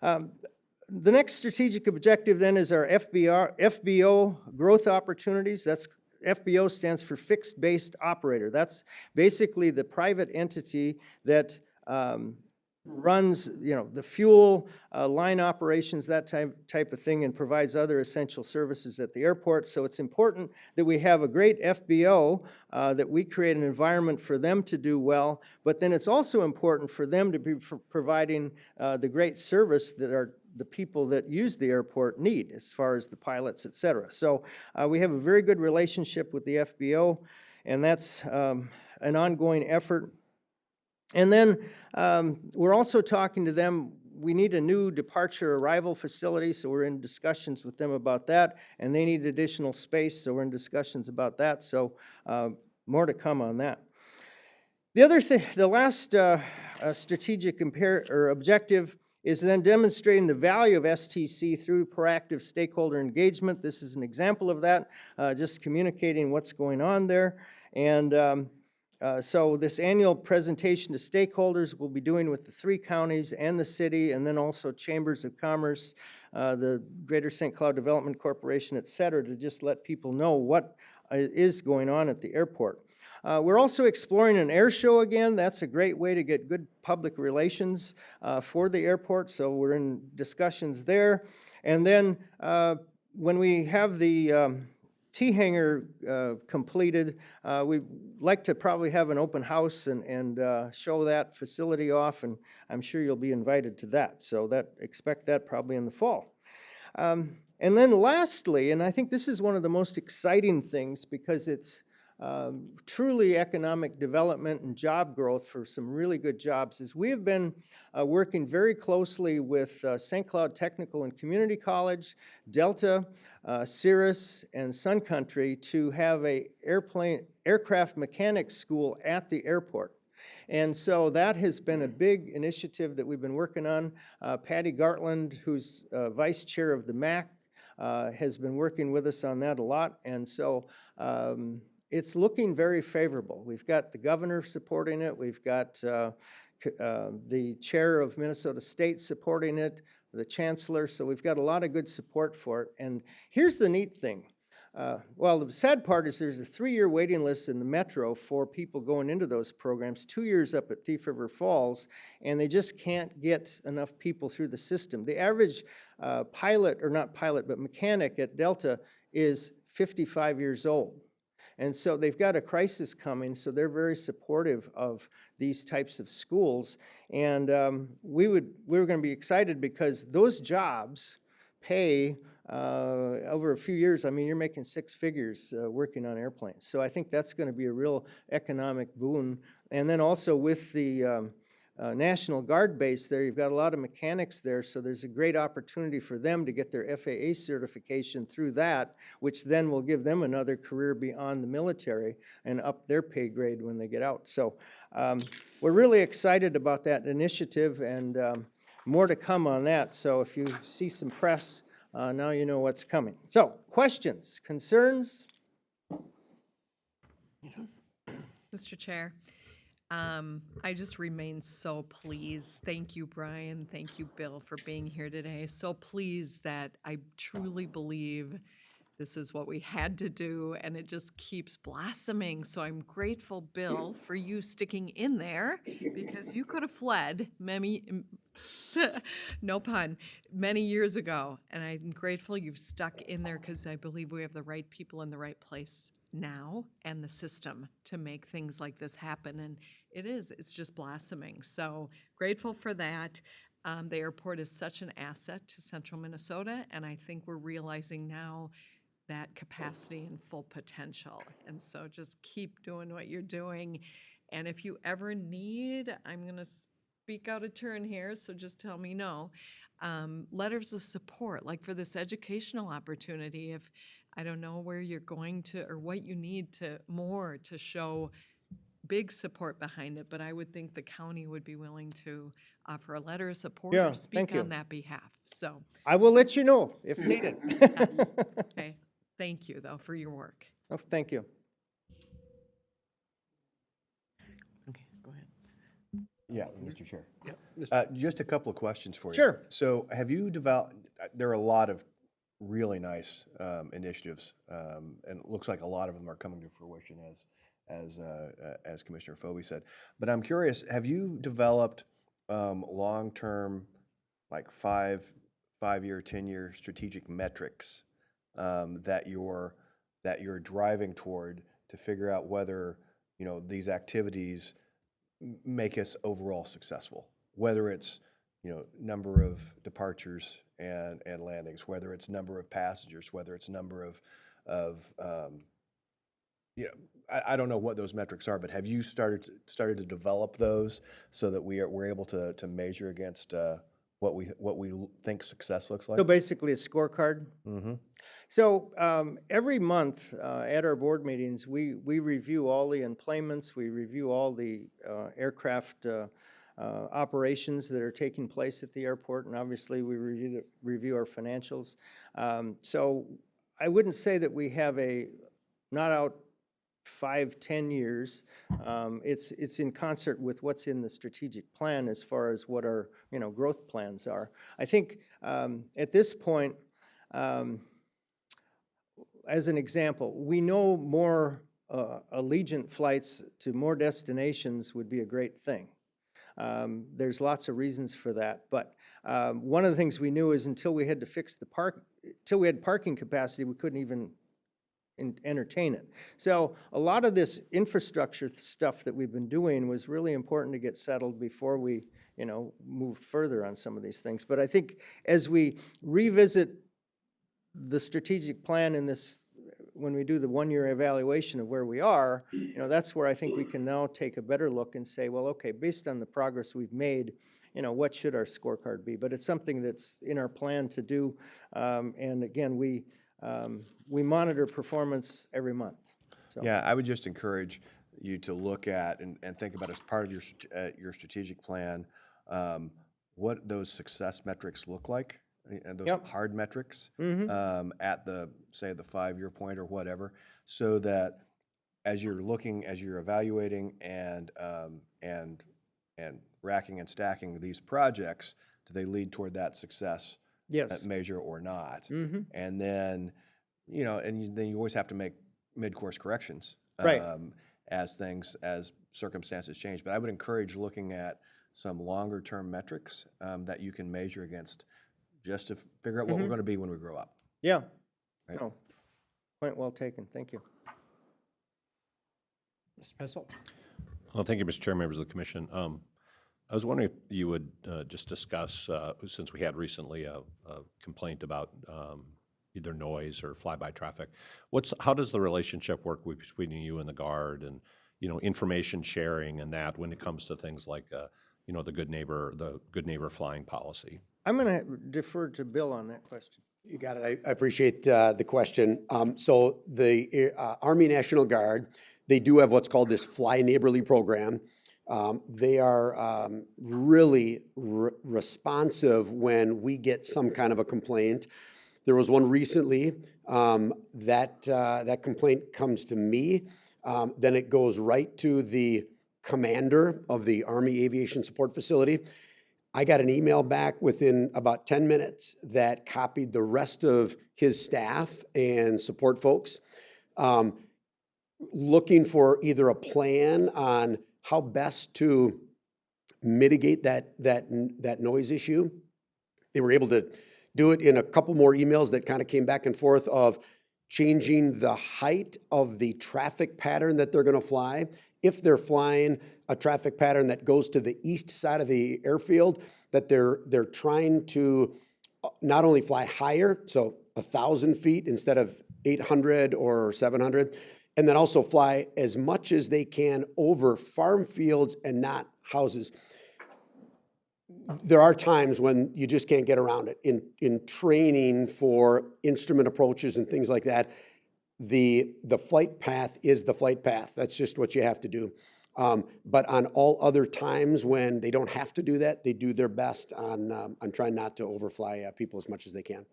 The next strategic objective then is our FBO growth opportunities. That's FBO stands for fixed-based operator. That's basically the private entity that runs, the fuel, line operations, that type of thing, and provides other essential services at the airport. So it's important that we have a great FBO, that we create an environment for them to do well, but then it's also important for them to be providing the great service that the people that use the airport need, as far as the pilots, et cetera. So we have a very good relationship with the FBO, and that's an ongoing effort. And then we're also talking to them. We need a new departure arrival facility, so we're in discussions with them about that, and they need additional space, so we're in discussions about that. So more to come on that. The other thing, the last strategic objective is then demonstrating the value of STC through proactive stakeholder engagement. This is an example of that, just communicating what's going on there. And so this annual presentation to stakeholders we'll be doing with the 3 counties and the city, and then also chambers of commerce, the Greater St. Cloud Development Corporation, et cetera, to just let people know what is going on at the airport. We're also exploring an air show again. That's a great way to get good public relations for the airport, so we're in discussions there. And then when we have the T-hangar completed, we'd like to probably have an open house and show that facility off, and I'm sure you'll be invited to that. So expect that probably in the fall. And then lastly, and I think this is one of the most exciting things because it's truly economic development and job growth for some really good jobs, is we have been working very closely with St. Cloud Technical and Community College, Delta, Cirrus, and Sun Country to have a aircraft mechanics school at the airport. And so that has been a big initiative that we've been working on. Patty Gartland, who's vice chair of the MAC, has been working with us on that a lot. And so it's looking very favorable. We've got the governor supporting it. We've got the chair of Minnesota State supporting it, the chancellor. So we've got a lot of good support for it. And here's the neat thing. Well, the sad part is there's a 3-year waiting list in the metro for people going into those programs, 2 years up at Thief River Falls, and they just can't get enough people through the system. The average pilot, or not pilot, but mechanic at Delta is 55 years old. And so they've got a crisis coming, so they're very supportive of these types of schools. And we were going to be excited because those jobs pay over a few years. I mean, you're making 6 figures working on airplanes. So I think that's going to be a real economic boon. And then also with the National Guard base there, you've got a lot of mechanics there, so there's a great opportunity for them to get their FAA certification through that, which then will give them another career beyond the military and up their pay grade when they get out. So we're really excited about that initiative, and more to come on that. So if you see some press, now you know what's coming. So, questions, concerns? Mr. Chair, I just remain so pleased. Thank you, Brian. Thank you, Bill, for being here today. So pleased that I truly believe this is what we had to do, and it just keeps blossoming. So I'm grateful, Bill, for you sticking in there, because you could have fled no pun, many years ago. And I'm grateful you've stuck in there, because I believe we have the right people in the right place now and the system to make things like this happen. And it's just blossoming. So grateful for that. The airport is such an asset to central Minnesota, and I think we're realizing now that capacity and full potential. And so just keep doing what you're doing. And if you ever need, I'm going to speak out of turn here, so just tell me no, letters of support, like for this educational opportunity. If I don't know where you're going to or what you need to show big support behind it, but I would think the county would be willing to offer a letter of support Yeah, or speak thank you. on that behalf. So I will let you know if needed. yes. Okay. Thank you, though, for your work. Oh, thank you. Okay, go ahead. Yeah, Mr. Chair. Yeah, Just a couple of questions for you. Sure. So have you developed, there are a lot of really nice initiatives, and it looks like a lot of them are coming to fruition as Commissioner Phobie said. But I'm curious, have you developed long-term, like 5-year, 10-year strategic metrics that you're driving toward to figure out whether, you know, these activities make us overall successful, whether it's, you know, number of departures and landings, whether it's number of passengers, whether it's number of you know, I don't know what those metrics are, but have you started to develop those so that we're able to measure against what we think success looks like? So basically a scorecard. Mm-hmm. So every month at our board meetings, we review all the employments, we review all the aircraft operations that are taking place at the airport, and obviously we review our financials. So I wouldn't say that we have a not out 5-10 years. It's in concert with what's in the strategic plan as far as what our growth plans are. I think at this point, as an example, we know more Allegiant flights to more destinations would be a great thing. There's lots of reasons for that, but one of the things we knew is until we had to fix the till we had parking capacity, we couldn't even entertain it. So a lot of this infrastructure stuff that we've been doing was really important to get settled before we, moved further on some of these things. But I think as we revisit the strategic plan in this, when we do the one-year evaluation of where we are, that's where I think we can now take a better look and say, well, okay, based on the progress we've made, what should our scorecard be? But it's something that's in our plan to do. And again, we monitor performance every month. So. Yeah, I would just encourage you to look at and think about as part of your strategic plan, what those success metrics look like, and those hard metrics at the, say, the 5-year point or whatever, so that as you're looking, as you're evaluating and racking and stacking these projects, do they lead toward that success measure or not? And then, then you always have to make mid-course corrections as circumstances change. But I would encourage looking at some longer-term metrics that you can measure against, just to figure out what we're going to be when we grow up. Yeah. Right? No. Point well taken. Thank you. Mr. Pessel? Well, thank you, Mr. Chair, members of the commission. I was wondering if you would just discuss, since we had recently a complaint about either noise or flyby traffic, how does the relationship work between you and the Guard, and information sharing and that when it comes to things like the good neighbor flying policy? I'm going to defer to Bill on that question. You got it. I appreciate the question. So the Army National Guard, they do have what's called this Fly Neighborly program. They are really responsive when we get some kind of a complaint. There was one recently that complaint comes to me. Then it goes right to the commander of the Army Aviation Support Facility. I got an email back within about 10 minutes that copied the rest of his staff and support folks, looking for either a plan on how best to mitigate that noise issue. They were able to do it in a couple more emails that kind of came back and forth of changing the height of the traffic pattern that they're going to fly. If they're flying a traffic pattern that goes to the east side of the airfield, that they're trying to not only fly higher, so 1,000 feet instead of 800 or 700, and then also fly as much as they can over farm fields and not houses. There are times when you just can't get around it. In training for instrument approaches and things like that, the flight path is the flight path. That's just what you have to do. But on all other times when they don't have to do that, they do their best on trying not to overfly people as much as they can.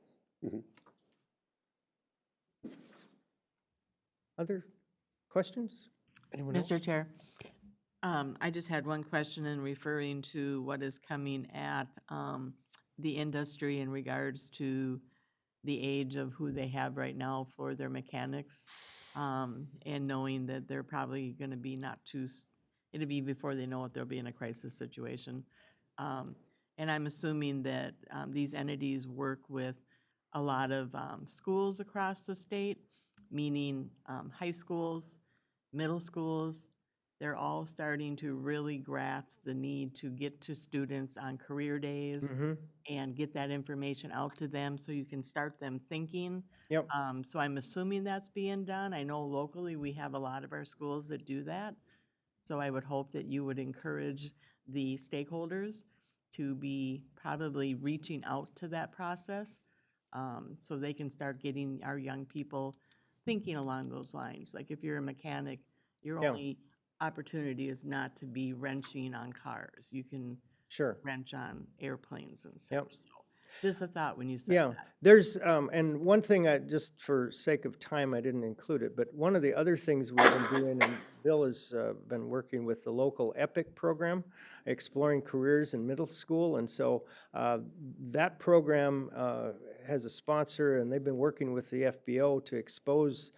Other questions? Anyone else? Mr. Chair, I just had one question in referring to what is coming at the industry in regards to the age of who they have right now for their mechanics, and knowing that they're probably going to be it'll be before they know it, they'll be in a crisis situation. And I'm assuming that these entities work with a lot of schools across the state, meaning high schools, middle schools. They're all starting to really grasp the need to get to students on career days and get that information out to them so you can start them thinking. Yep. So I'm assuming that's being done. I know locally we have a lot of our schools that do that. So I would hope that you would encourage the stakeholders to be probably reaching out to that process so they can start getting our young people thinking along those lines. Like if you're a mechanic, your only opportunity is not to be wrenching on cars. You can wrench on airplanes and such. Yep. So Just a thought when you said Yeah, that. there's, and one thing, just for sake of time, I didn't include it, but one of the other things we've been doing, and Bill has been working with the local EPIC program, Exploring Careers in Middle School, and so that program has a sponsor, and they've been working with the FBO to expose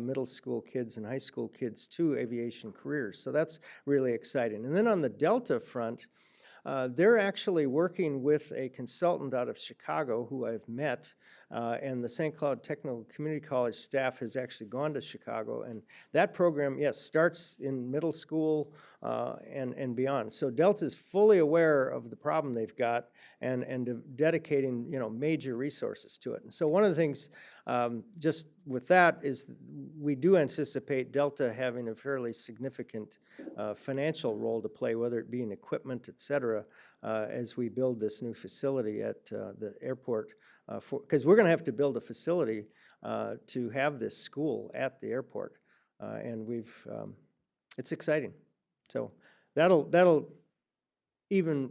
middle school kids and high school kids to aviation careers. So that's really exciting. And then on the Delta front, they're actually working with a consultant out of Chicago who I've met, and the St. Cloud Technical Community College staff has actually gone to Chicago. And that program, yes, starts in middle school and beyond. So Delta's fully aware of the problem they've got and dedicating, major resources to it. And so one of the things, just with that, is we do anticipate Delta having a fairly significant financial role to play, whether it be in equipment, et cetera, as we build this new facility at the airport. Because we're going to have to build a facility to have this school at the airport. And it's exciting. So that'll even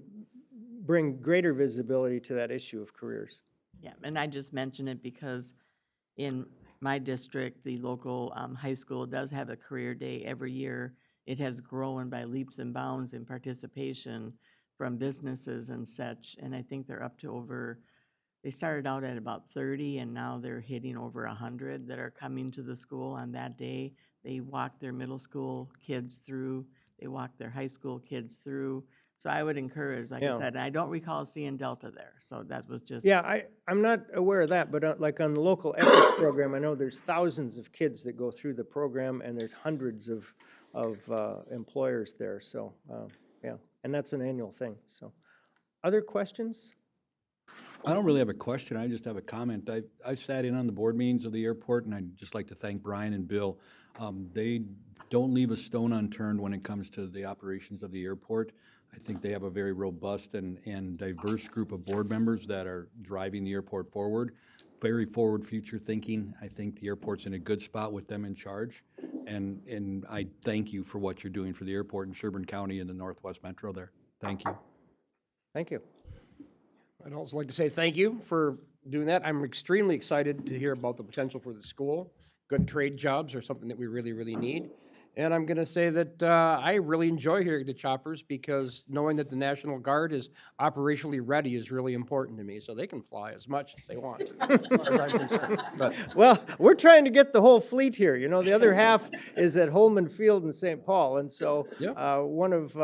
bring greater visibility to that issue of careers. Yeah, and I just mention it because in my district, the local high school does have a career day every year. It has grown by leaps and bounds in participation from businesses and such, and I think they're up to they started out at about 30, and now they're hitting over 100 that are coming to the school on that day. They walk their middle school kids through, they walk their high school kids through. So I would encourage, like I said, I don't recall seeing Delta there, so that was just. Yeah, I'm not aware of that, but like on the local EPIC program, I know there's thousands of kids that go through the program, and there's hundreds of employers there, so, yeah, and that's an annual thing, so. Other questions? I don't really have a question, I just have a comment. I sat in on the board meetings of the airport, and I'd just like to thank Brian and Bill. They don't leave a stone unturned when it comes to the operations of the airport. I think they have a very robust and diverse group of board members that are driving the airport forward. Very forward future thinking. I think the airport's in a good spot with them in charge. And I thank you for what you're doing for the airport in Sherburne County and the Northwest Metro there. Thank you. Thank you. I'd also like to say thank you for doing that. I'm extremely excited to hear about the potential for the school. Good trade jobs are something that we really, really need. And I'm going to say that I really enjoy hearing the choppers because knowing that the National Guard is operationally ready is really important to me. So they can fly as much as they want, as far as I'm concerned. But Well, we're trying to get the whole fleet here. The other half is at Holman Field in St. Paul. And so Yep. one of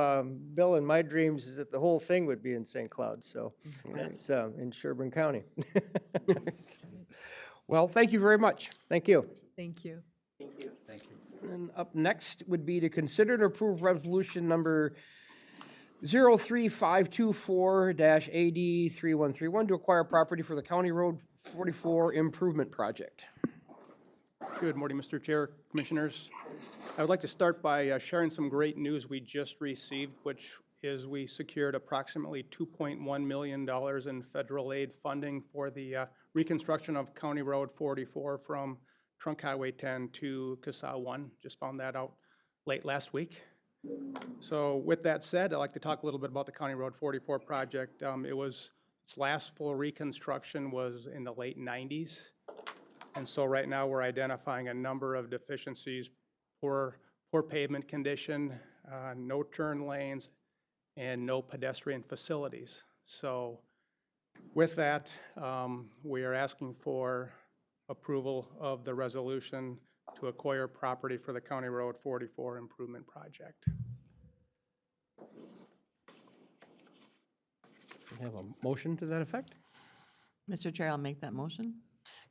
Bill and my dreams is that the whole thing would be in St. Cloud. So that's in Sherburne County. well, thank you very much. Thank you. Thank you. And up next would be to consider and approve resolution number 03524-AD3131 to acquire property for the County Road 44 Improvement Project. Good morning, Mr. Chair, Commissioners. I would like to start by sharing some great news we just received, which is we secured approximately $2.1 million in federal aid funding for the reconstruction of County Road 44 from Trunk Highway 10 to CASA 1. Just found that out late last week. So with that said, I'd like to talk a little bit about the County Road 44 project. Its last full reconstruction was in the late 90s. And so right now we're identifying a number of deficiencies, poor pavement condition, no turn lanes, and no pedestrian facilities. So with that, we are asking for approval of the resolution to acquire property for the County Road 44 Improvement Project. We have a motion to that effect. Mr. Chair, I'll make that motion.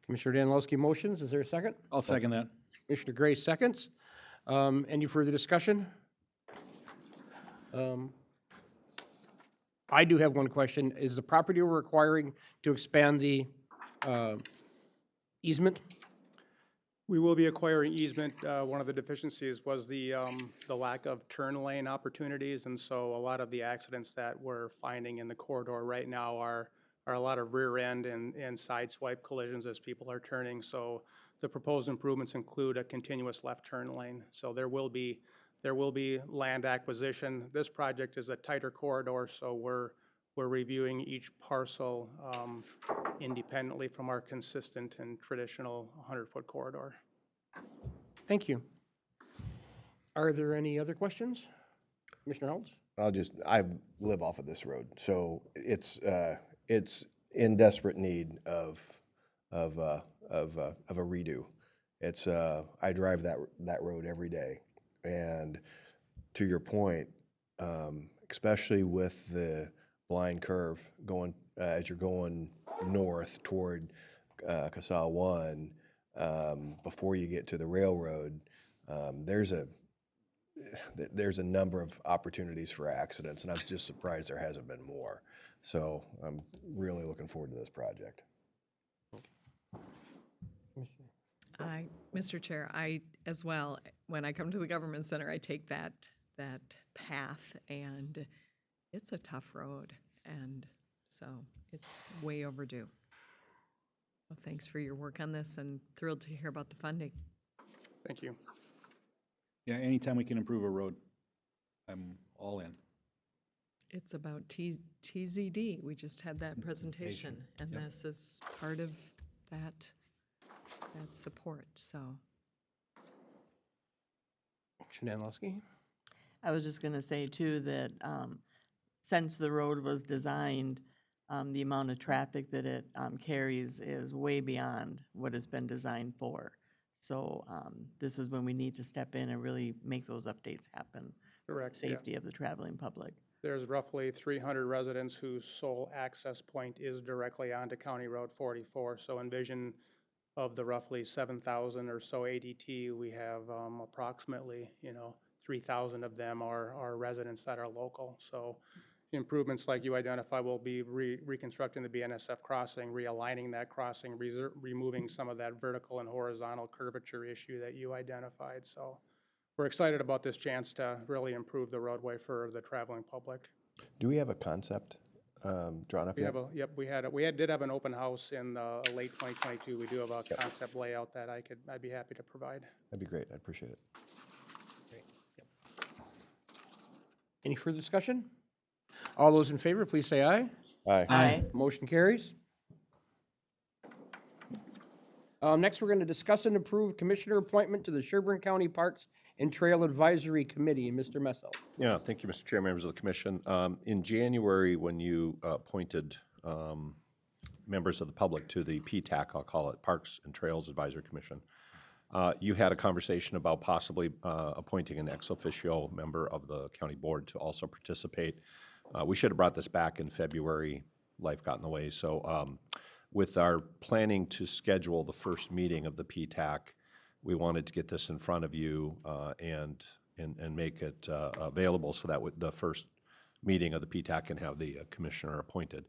Commissioner Danilowski motions. Is there a second? I'll second that. Commissioner Gray seconds. Any further discussion? I do have one question. Is the property we're acquiring to expand the easement? We will be acquiring easement. One of the deficiencies was the lack of turn lane opportunities, and so a lot of the accidents that we're finding in the corridor right now are a lot of rear end and side swipe collisions as people are turning. So the proposed improvements include a continuous left turn lane. So there will be land acquisition. This project is a tighter corridor, so we're we're reviewing each parcel independently from our consistent and traditional 100-foot corridor. Thank you. Are there any other questions? Commissioner Holmes? I live off of this road, so it's in desperate need of a redo. It's, I drive that road every day, and to your point, especially with the blind curve going, as you're going north toward CASA 1, before you get to the railroad, there's a number of opportunities for accidents, and I'm just surprised there hasn't been more. So I'm really looking forward to this project. Mr. Chair, I, as well, when I come to the Government Center, I take that path, and it's a tough road, and so it's way overdue. So thanks for your work on this, and thrilled to hear about the funding. Thank you. Yeah, anytime we can improve a road, I'm all in. It's about TZD. We just had that presentation, and Yep. this is part of that support, so. Danilowski? I was just gonna say too that since the road was designed, the amount of traffic that it carries is way beyond what it's been designed for. So this is when we need to step in and really make those updates happen. Correct. Yeah. Safety of the traveling public. There's roughly 300 residents whose sole access point is directly onto County Road 44. So envision of the roughly 7,000 or so ADT, we have approximately, 3,000 of them are residents that are local. So improvements like you identify will be reconstructing the BNSF crossing, realigning that crossing, removing some of that vertical and horizontal curvature issue that you identified. So we're excited about this chance to really improve the roadway for the traveling public. Do we have a concept drawn up yet? We did have an open house in late 2022. We do have a concept layout that I'd be happy to provide. That'd be great. I appreciate it. Any further discussion? All those in favor, please say aye. Aye. Aye. Motion carries. Next, we're going to discuss and approve commissioner appointment to the Sherburne County Parks and Trail Advisory Committee. Mr. Messel. Yeah, thank you, Mr. Chair, members of the commission. In January, when you appointed members of the public to the PTAC, I'll call it Parks and Trails Advisory Commission, you had a conversation about possibly appointing an ex officio member of the county board to also participate. We should have brought this back in February. Life got in the way. So with our planning to schedule the first meeting of the PTAC, we wanted to get this in front of you and make it available so that the first meeting of the PTAC can have the commissioner appointed.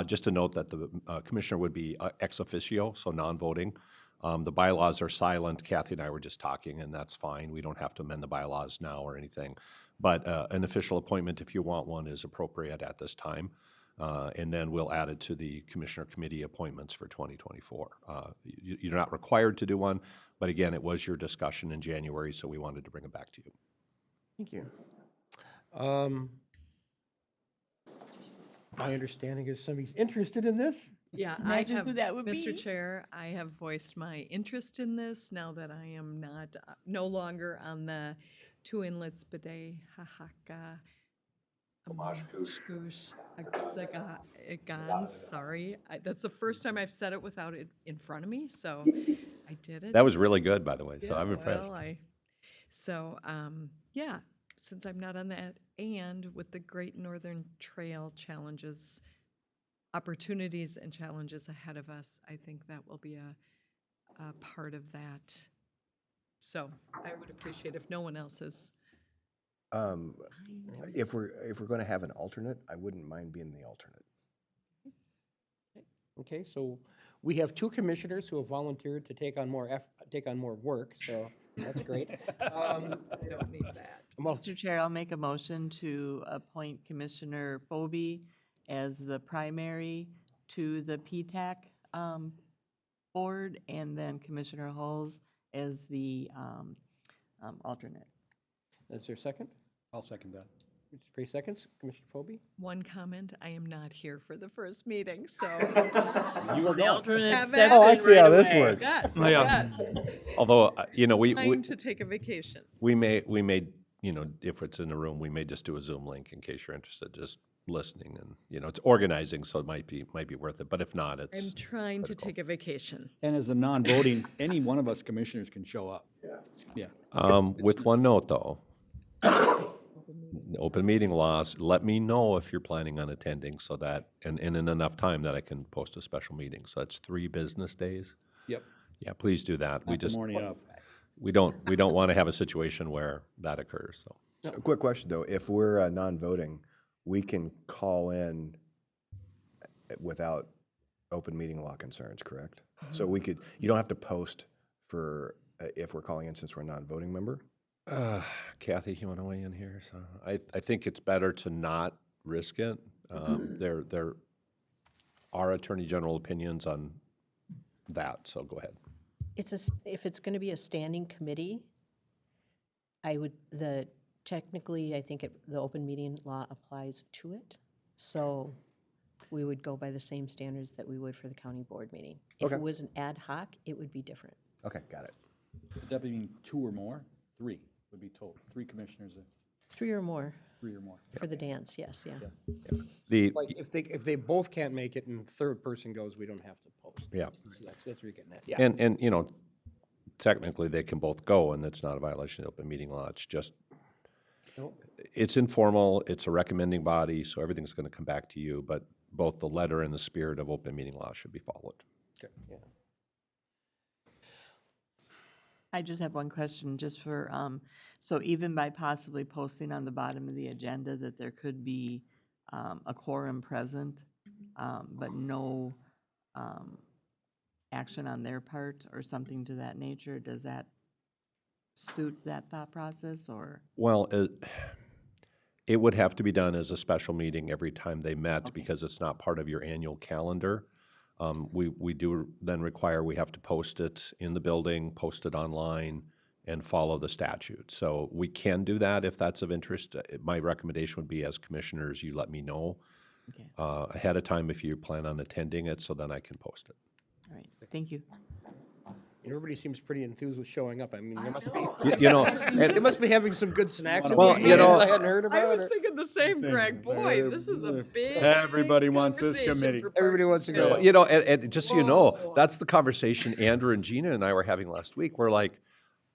Just to note that the commissioner would be ex officio, so non-voting. The bylaws are silent. Kathy and I were just talking, and that's fine. We don't have to amend the bylaws now or anything. But an official appointment, if you want one, is appropriate at this time. And then we'll add it to the commissioner committee appointments for 2024. You're not required to do one, but again, it was your discussion in January, so we wanted to bring it back to you. Thank you. My understanding is somebody's interested in this. Yeah, Imagine I have, who that would Mr. be. Chair, I have voiced my interest in this now that I am no longer on the Two Inlets Bidet, Hahaka. Sorry. That's the first time I've said it without it in front of me, so I did it. That was really good, by the way, so Yeah, I'm impressed. Yeah, since I'm not on that, and with the Great Northern Trail challenges, opportunities and challenges ahead of us, I think that will be a part of that. So I would appreciate if no one else is. If we're going to have an alternate, I wouldn't mind being the alternate. Okay, so we have two commissioners who have volunteered to take on more work, so that's great. I don't need that. Mr. Chair, I'll make a motion to appoint Commissioner Phobie as the primary to the PTAC board, and then Commissioner Hulls as the alternate. Is there a second? I'll second that. Mr. Gray seconds. Commissioner Phobie? One comment, I am not here for the first meeting, so. So the alternate Have steps at Oh, I it see how right this away. works. Yes, Yeah. yes. Although, we Trying to take a vacation. we may, if it's in the room, we may just do a Zoom link in case you're interested, just listening and, it's organizing, so it might be worth it. But if not, I'm it's, trying to take a vacation. And as a non-voting, any one of us commissioners can show up. Yeah. with one note though. Open meeting laws, let me know if you're planning on attending so that, and in enough time that I can post a special meeting. So that's 3 business days. Yep. Yeah, please do that. We Not the just, morning of. we don't want to have a situation where that occurs, so. So a quick question, though. If we're non-voting, we can call in without open meeting law concerns, correct? So we could, you don't have to post for, if we're calling in since we're a non-voting member? Kathy, you want to weigh in here? So I think it's better to not risk it. There are Attorney General opinions on that, so go ahead. If it's going to be a standing committee, technically, I think the open meeting law applies to it. So we would go by the same standards that we would for the county board meeting. If it was an ad hoc, it would be different. Okay, got it. Would that mean 2 or more? 3 would be told. 3 commissioners, 3 or more 3 or more. for the dance, yes, yeah. The, Like, if they both can't make it and third person goes, we don't have to post. yeah. So that's what you're getting at. Yeah. And technically, they can both go, and it's not a violation of the open meeting law. It's just, it's informal, it's a recommending body, so everything's going to come back to you, but both the letter and the spirit of open meeting law should be followed. Okay, yeah. I just have one question, just for, so even by possibly posting on the bottom of the agenda that there could be a quorum present, but no action on their part or something to that nature, does that suit that thought process, or? Well, it would have to be done as a special meeting every time they met because it's not part of your annual calendar. We do then require, we have to post it in the building, post it online, and follow the statute. So we can do that if that's of interest. My recommendation would be, as commissioners, you let me know ahead of time if you plan on attending it, so then I can post it. All right, thank you. Everybody seems pretty enthused with showing up. I mean, they must be. And They must be having some good snacks. at Well, these you know- meetings I hadn't heard I about. was or- thinking the same, Greg. Boy, this is a big. Everybody wants this conversation committee. for Everybody Parks wants to and go. Rec. And just so you know, Whoa. that's the conversation Andrew and Gina and I were having last week. We're like,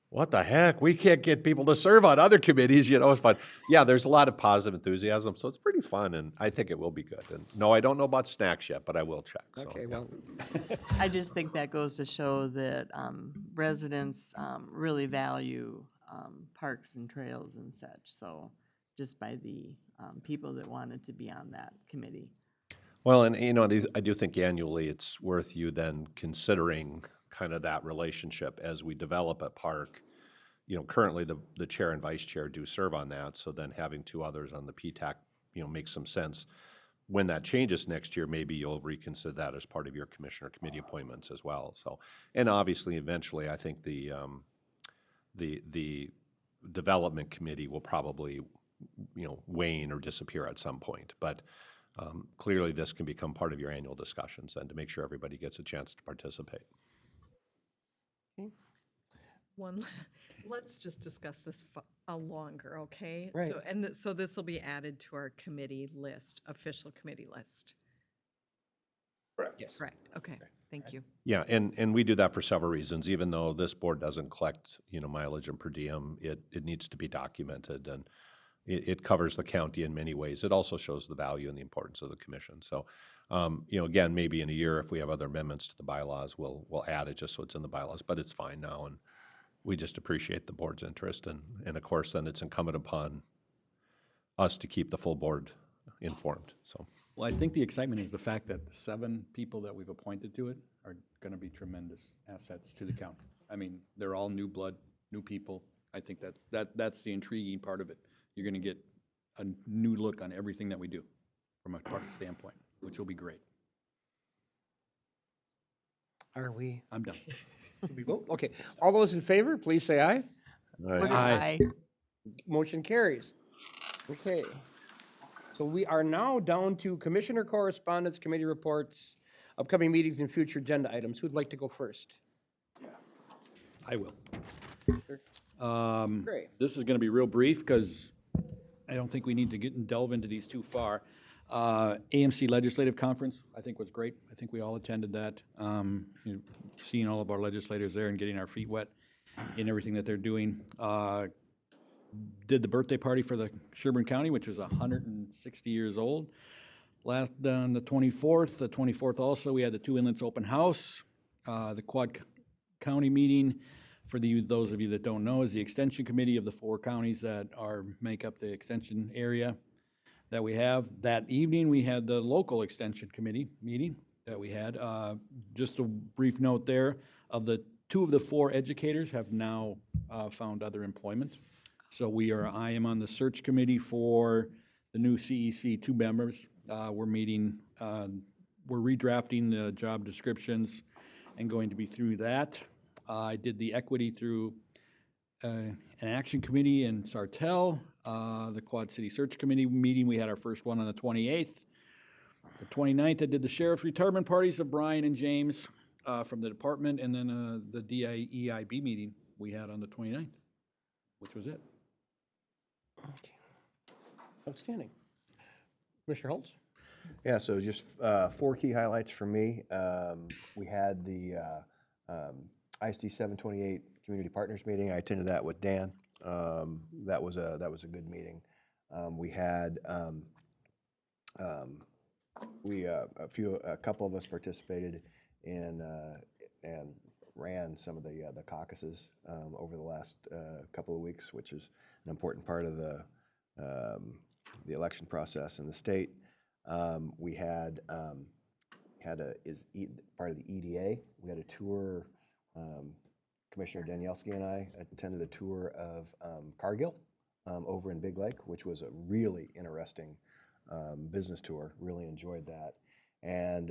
what the heck? We can't get people to serve on other committees, it's fun. Yeah, there's a lot of positive enthusiasm, so it's pretty fun, and I think it will be good. And no, I don't know about snacks yet, but I will check. So, Okay, yeah. well, I just think that goes to show that residents really value parks and trails and such, so just by the people that wanted to be on that committee. Well, and I do think annually it's worth you then considering kind of that relationship as we develop a park. Currently the chair and vice chair do serve on that, so then having 2 others on the PTAC, makes some sense. When that changes next year, maybe you'll reconsider that as part of your commissioner committee appointments as well. So, and obviously, eventually, I think the development committee will probably, wane or disappear at some point. But clearly, this can become part of your annual discussions and to make sure everybody gets a chance to participate. Let's just discuss this longer, okay? Right. So, so this will be added to our committee list, official committee list. yes. Correct, okay, thank you. Yeah, and we do that for several reasons. Even though this board doesn't collect, mileage and per diem, it needs to be documented, and it covers the county in many ways. It also shows the value and the importance of the commission. So, again, maybe in a year, if we have other amendments to the bylaws, we'll add it just so it's in the bylaws, but it's fine now, and we just appreciate the board's interest, and of course, then it's incumbent upon us to keep the full board informed, so. Well, I think the excitement is the fact that the 7 people that we've appointed to it are going to be tremendous assets to the county. I mean, they're all new blood, new people. I think that's the intriguing part of it. You're going to get a new look on everything that we do from a park standpoint, which will be great. Are we? I'm done. Did we vote? Okay. All those in favor, please say aye. Aye. Motion carries. Okay. So we are now down to commissioner correspondence, committee reports, upcoming meetings, and future agenda items. Who'd like to go first? I will. Great. This is going to be real brief because I don't think we need to delve into these too far. AMC Legislative Conference, I think was great. I think we all attended that. Seeing all of our legislators there and getting our feet wet in everything that they're doing. Did the birthday party for the Sherburne County, which was 160 years old. Last on the 24th also, we had the Two Inlets Open House. The Quad County meeting, for those of you that don't know, is the extension committee of the 4 counties that make up the extension area that we have. That evening, we had the local extension committee meeting that we had. Just a brief note there, two of the 4 educators have now found other employment. So I am on the search committee for the new CEC 2 members. We're meeting, we're redrafting the job descriptions and going to be through that. I did the equity through an action committee in Sartell. The Quad City Search Committee meeting, we had our first one on the 28th. The 29th, I did the sheriff's retirement parties of Brian and James from the department, and then the DIEIB meeting we had on the 29th, which was it. Okay. Outstanding. Commissioner Holtz? Yeah, so just 4 key highlights for me. We had the ISD 728 Community Partners meeting. I attended that with Dan. That was a good meeting. We had a couple of us participated in and ran some of the caucuses over the last couple of weeks, which is an important part of the election process in the state. We had part of the EDA. We had a tour. Commissioner Danielski and I attended a tour of Cargill over in Big Lake, which was a really interesting business tour. Really enjoyed that. And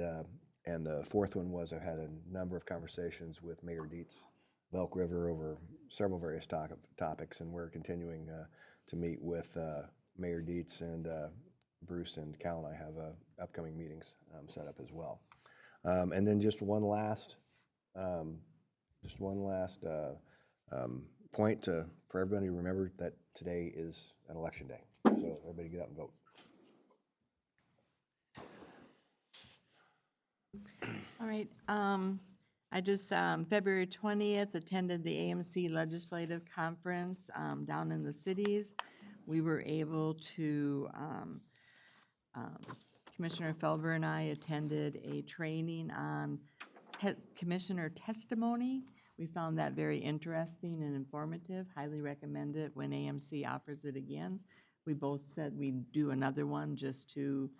the 4th one was I had a number of conversations with Mayor Dietz of Elk River over several various topics, and we're continuing to meet with Mayor Dietz, and Bruce and Cal and I have upcoming meetings set up as well. And then just one last point for everybody to remember that today is an election day. So everybody get out and vote. All right. I just, February 20th, attended the AMC Legislative Conference down in the cities. We were able to, Commissioner Felber and I attended a training on commissioner testimony. We found that very interesting and informative. Highly recommend it when AMC offers it again. We both said we'd do another one just to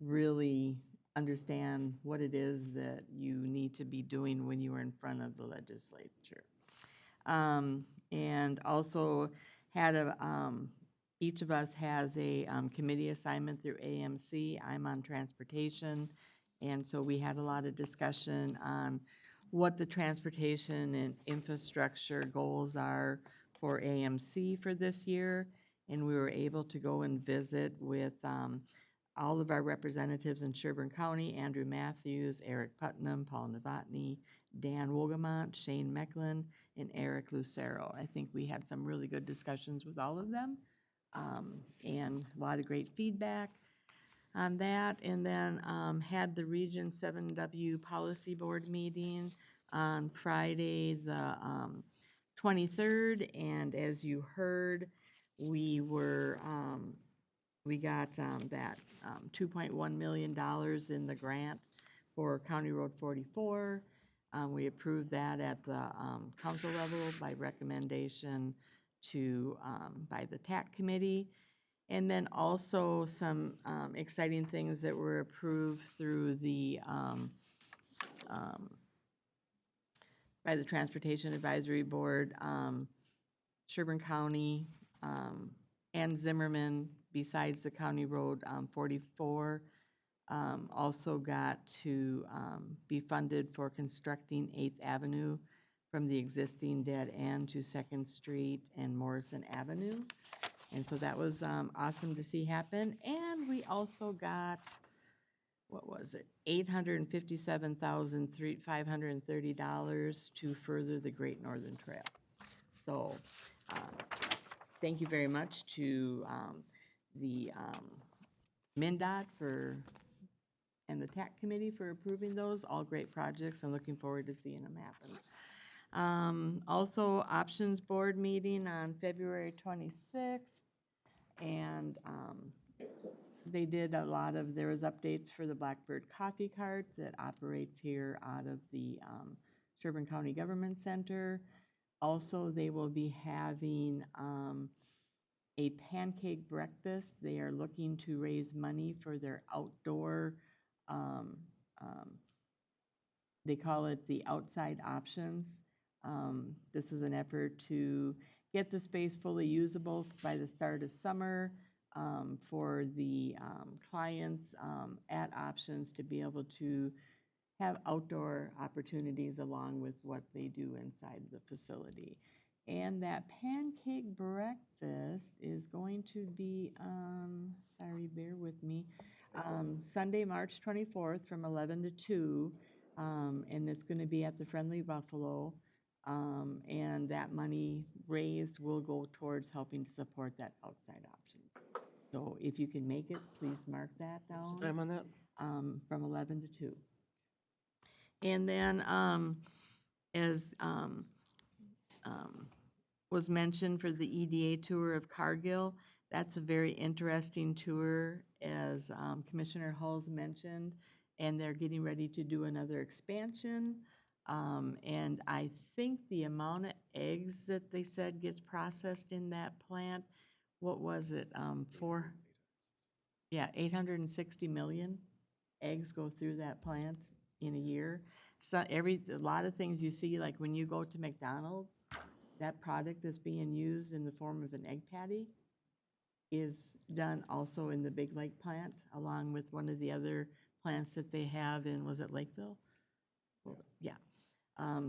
really understand what it is that you need to be doing when you are in front of the legislature. And also had each of us has a committee assignment through AMC. I'm on transportation, and so we had a lot of discussion on what the transportation and infrastructure goals are for AMC for this year. And we were able to go and visit with all of our representatives in Sherburne County: Andrew Matthews, Eric Putnam, Paul Novotny, Dan Wogamont, Shane Mecklin, and Eric Lucero. I think we had some really good discussions with all of them, and a lot of great feedback on that. And then had the Region 7W Policy Board meeting on Friday the 23rd, and as you heard, we got that $2.1 million in the grant for County Road 44. We approved that at the council level by recommendation by the TAC committee. And then also some exciting things that were approved through by the Transportation Advisory Board. Sherburne County and Zimmerman, besides the County Road 44, also got to be funded for constructing 8th Avenue from the existing dead end to 2nd Street and Morrison Avenue. And so that was awesome to see happen. And we also got, what was it, $857,530 to further the Great Northern Trail. So thank you very much to the MnDOT and the TAC committee for approving those. All great projects. I'm looking forward to seeing them happen. Also, options board meeting on February 26th. And they did a lot of, there was updates for the Blackbird Coffee Cart that operates here out of the Sherburne County Government Center. Also, they will be having a pancake breakfast. They are looking to raise money for their outdoor, they call it the outside options. This is an effort to get the space fully usable by the start of summer for the clients at Options to be able to have outdoor opportunities along with what they do inside the facility. And that pancake breakfast is going to be, sorry, bear with me, Sunday, March 24th from 11 to 2, and it's going to be at the Friendly Buffalo. And that money raised will go towards helping to support that outside options. So if you can make it, please mark that down. Time on that? From 11 to 2. And then, as was mentioned for the EDA tour of Cargill, that's a very interesting tour, as Commissioner Hulls mentioned, and they're getting ready to do another expansion. And I think the amount of eggs that they said gets processed in that plant, what was it, 860 million eggs go through that plant in a year. So a lot of things you see, like when you go to McDonald's, that product that's being used in the form of an egg patty is done also in the Big Lake plant, along with one of the other plants that they have in, was it Lakeville? Yeah.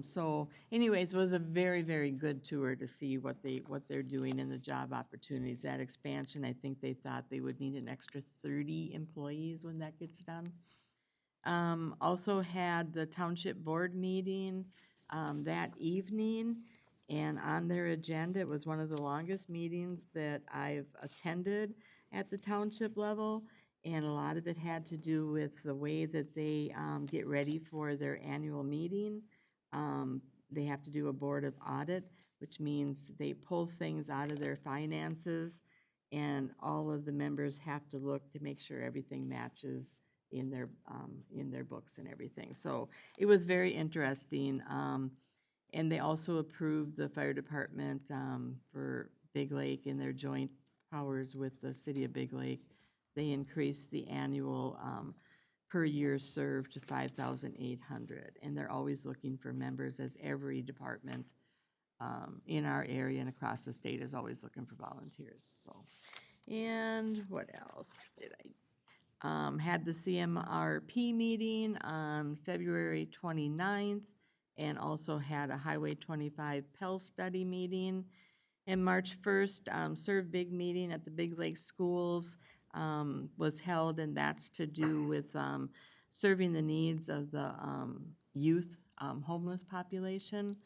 So anyways, it was a very, very good tour to see what they're doing in the job opportunities. That expansion, I think they thought they would need an extra 30 employees when that gets done. Also had the township board meeting that evening, and on their agenda, it was one of the longest meetings that I've attended at the township level, and a lot of it had to do with the way that they get ready for their annual meeting. They have to do a board of audit, which means they pull things out of their finances, and all of the members have to look to make sure everything matches in their books and everything. So it was very interesting. And they also approved the fire department for Big Lake in their joint powers with the city of Big Lake. They increased the annual per year served to 5,800. And they're always looking for members, as every department in our area and across the state is always looking for volunteers. So, and what else did I? Had the CMRP meeting on February 29th, and also had a Highway 25 Pell Study meeting. And March 1st, Serve Big meeting at the Big Lake Schools was held, and that's to do with serving the needs of the youth homeless population.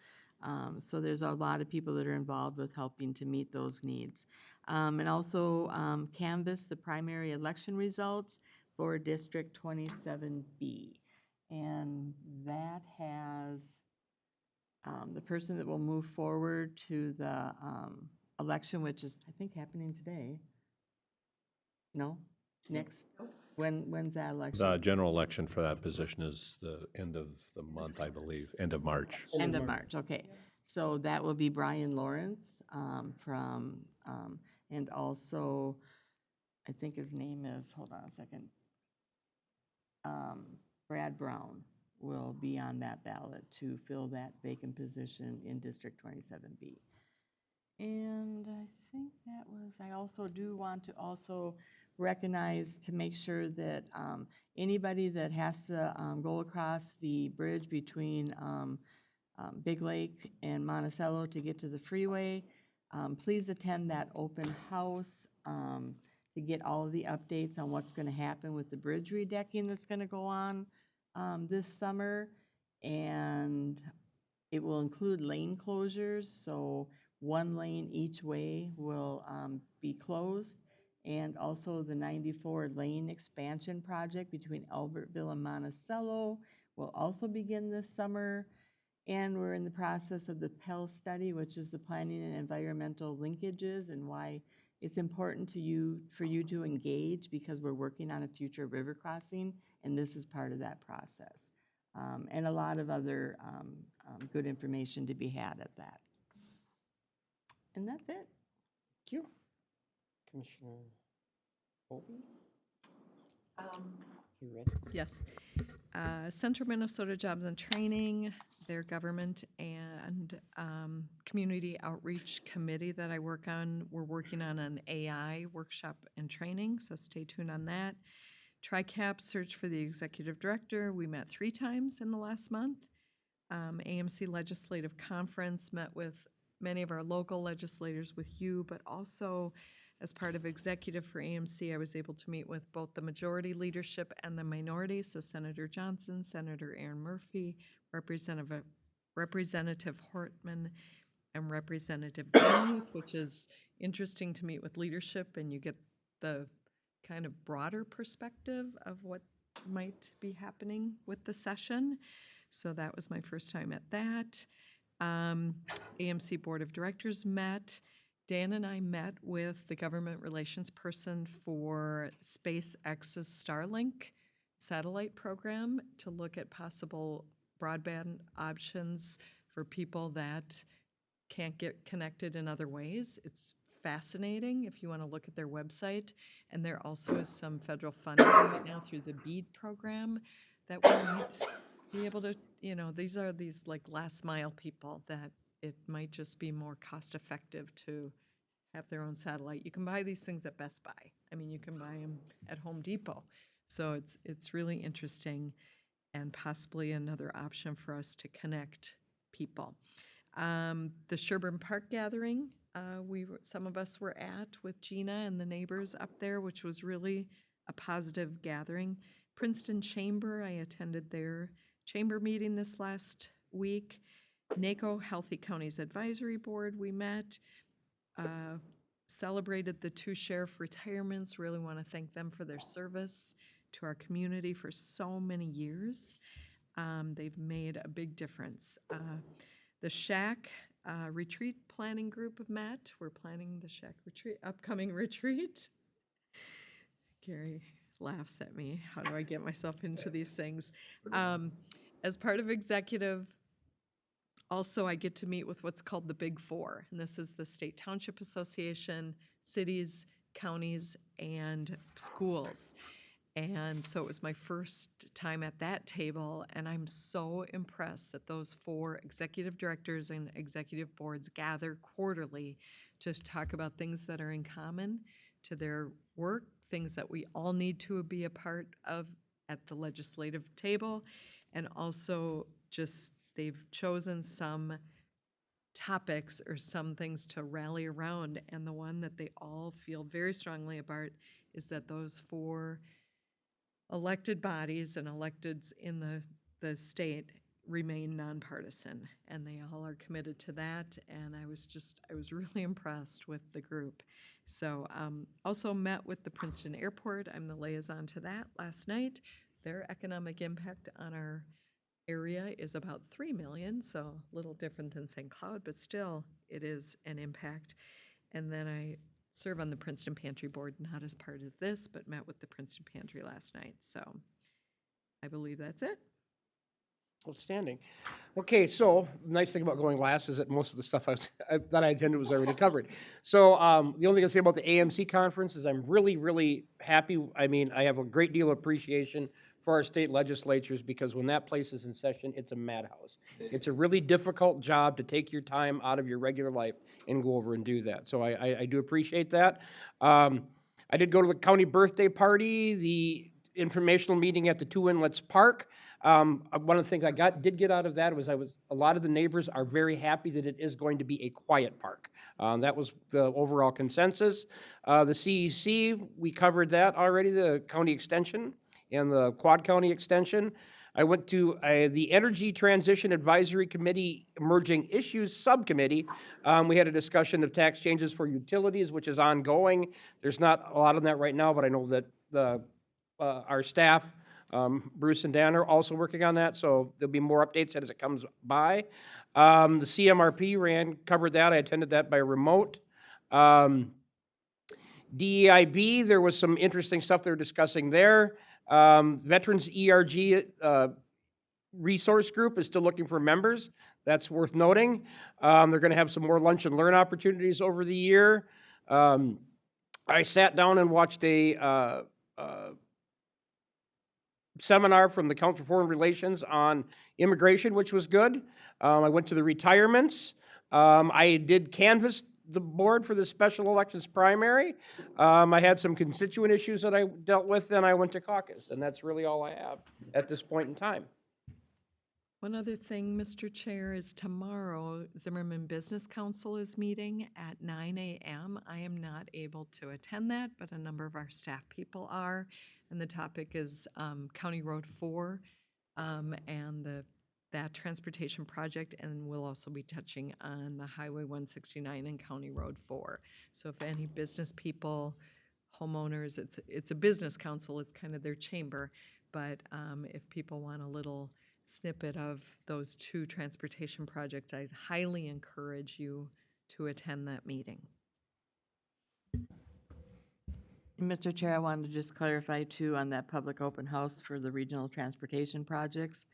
So there's a lot of people that are involved with helping to meet those needs. And also canvass the primary election results for District 27B. And that has the person that will move forward to the election, which is, I think, happening today. No? Next? When's that election? The general election for that position is the end of the month, I believe, end of March. End of March, okay. So that will be Brian Lawrence from, and also, I think his name is, hold on a second, Brad Brown will be on that ballot to fill that vacant position in District 27B. And I think that was, I also do want to also recognize, to make sure that anybody that has to go across the bridge between Big Lake and Monticello to get to the freeway, please attend that open house to get all of the updates on what's going to happen with the bridge redecking that's going to go on this summer. And it will include lane closures, so one lane each way will be closed. And also the 94 lane expansion project between Albertville and Monticello will also begin this summer. And we're in the process of the Pell study, which is the planning and environmental linkages, and why it's important for you to engage, because we're working on a future river crossing, and this is part of that process. And a lot of other good information to be had at that. And that's it. Thank you. Commissioner Colby? You ready? Yes. Central Minnesota Jobs and Training, their government and community outreach committee that I work on, we're working on an AI workshop and training, so stay tuned on that. TRICAP search for the executive director, we met 3 times in the last month. AMC Legislative Conference, met with many of our local legislators, with you, but also as part of executive for AMC, I was able to meet with both the majority leadership and the minority, so Senator Johnson, Senator Aaron Murphy, Representative Hortman, and Representative Demuth, which is interesting to meet with leadership, and you get the kind of broader perspective of what might be happening with the session. So that was my first time at that. AMC Board of Directors met. Dan and I met with the government relations person for SpaceX's Starlink satellite program to look at possible broadband options for people that can't get connected in other ways. It's fascinating if you want to look at their website. And there also is some federal funding right now through the BEAD program that we might be able to, these are these like last mile people that it might just be more cost effective to have their own satellite. You can buy these things at Best Buy. I mean, you can buy them at Home Depot. So it's really interesting and possibly another option for us to connect people. The Sherburne Park gathering, some of us were at with Gina and the neighbors up there, which was really a positive gathering. Princeton Chamber, I attended their chamber meeting this last week. NACO Healthy Counties Advisory Board, we met. Celebrated the 2 sheriff retirements. Really want to thank them for their service to our community for so many years. They've made a big difference. The Shack retreat planning group met. We're planning the Shack retreat, upcoming retreat. Gary laughs at me. How do I get myself into these things? As part of executive, also, I get to meet with what's called the Big Four, and this is the State Township Association, cities, counties, and schools. And so it was my first time at that table, and I'm so impressed that those 4 executive directors and executive boards gather quarterly to talk about things that are in common to their work, things that we all need to be a part of at the legislative table, and also just they've chosen some topics or some things to rally around, and the one that they all feel very strongly about is that those 4 elected bodies and electeds in the state remain nonpartisan, and they all are committed to that, and I was really impressed with the group. So also met with the Princeton Airport. I'm the liaison to that last night. Their economic impact on our area is about $3 million, so a little different than St. Cloud, but still it is an impact. And then I serve on the Princeton Pantry Board, not as part of this, but met with the Princeton Pantry last night. So I believe that's it. Outstanding. Okay, so the nice thing about going last is that most of the stuff that I attended was already covered. So the only thing I say about the AMC conference is I'm really, really happy. I mean, I have a great deal of appreciation for our state legislatures, because when that place is in session, it's a madhouse. It's a really difficult job to take your time out of your regular life and go over and do that. So I do appreciate that. I did go to the county birthday party. informational meeting at the Two Inlets Park. One of the things I did get out of that was a lot of the neighbors are very happy that it is going to be a quiet park. That was the overall consensus. The CEC, we covered that already, the county extension and the Quad County extension. I went to the Energy Transition Advisory Committee Emerging Issues Subcommittee. We had a discussion of tax changes for utilities, which is ongoing. There's not a lot on that right now, but I know that our staff, Bruce and Dan, are also working on that, so there'll be more updates as it comes by. The CMRP covered that. I attended that by remote. DEIB, there was some interesting stuff they were discussing there. Veterans ERG resource group is still looking for members. That's worth noting. They're going to have some more lunch and learn opportunities over the year. I sat down and watched a seminar from the Council for Foreign Relations on immigration, which was good. I went to the retirements. I did canvass the board for the special elections primary. I had some constituent issues that I dealt with, then I went to caucus, and that's really all I have at this point in time. One other thing, Mr. Chair, is tomorrow Zimmerman Business Council is meeting at 9 a.m. I am not able to attend that, but a number of our staff people are, and the topic is County Road 4 and that transportation project, and we'll also be touching on the Highway 169 and County Road 4. So if any business people, homeowners, it's a business council, it's kind of their chamber, but if people want a little snippet of those two transportation projects, I'd highly encourage you to attend that meeting. Mr. Chair, I wanted to just clarify too on that public open house for the regional transportation projects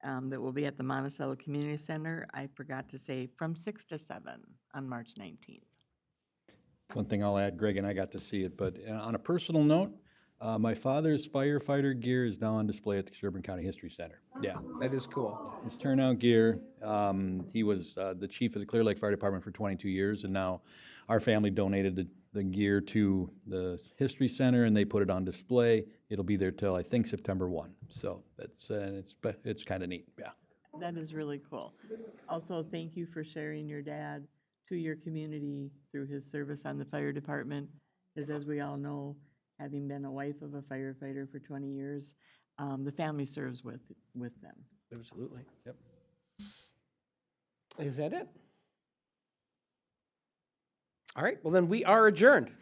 that will be at the Monticello Community Center. I forgot to say from 6 to 7 on March 19th. One thing I'll add, Greg and I got to see it, but on a personal note, my father's firefighter gear is now on display at the Sherburne County History Center. Yeah. That is cool. His turnout gear. He was the chief of the Clear Lake Fire Department for 22 years, and now our family donated the gear to the History Center, and they put it on display. It'll be there till, I think, September 1. So it's kind of neat, yeah. That is really cool. Also, thank you for sharing your dad to your community through his service on the fire department, because as we all know, having been a wife of a firefighter for 20 years, the family serves with them. Absolutely. Yep. Is that it? All right, well then we are adjourned.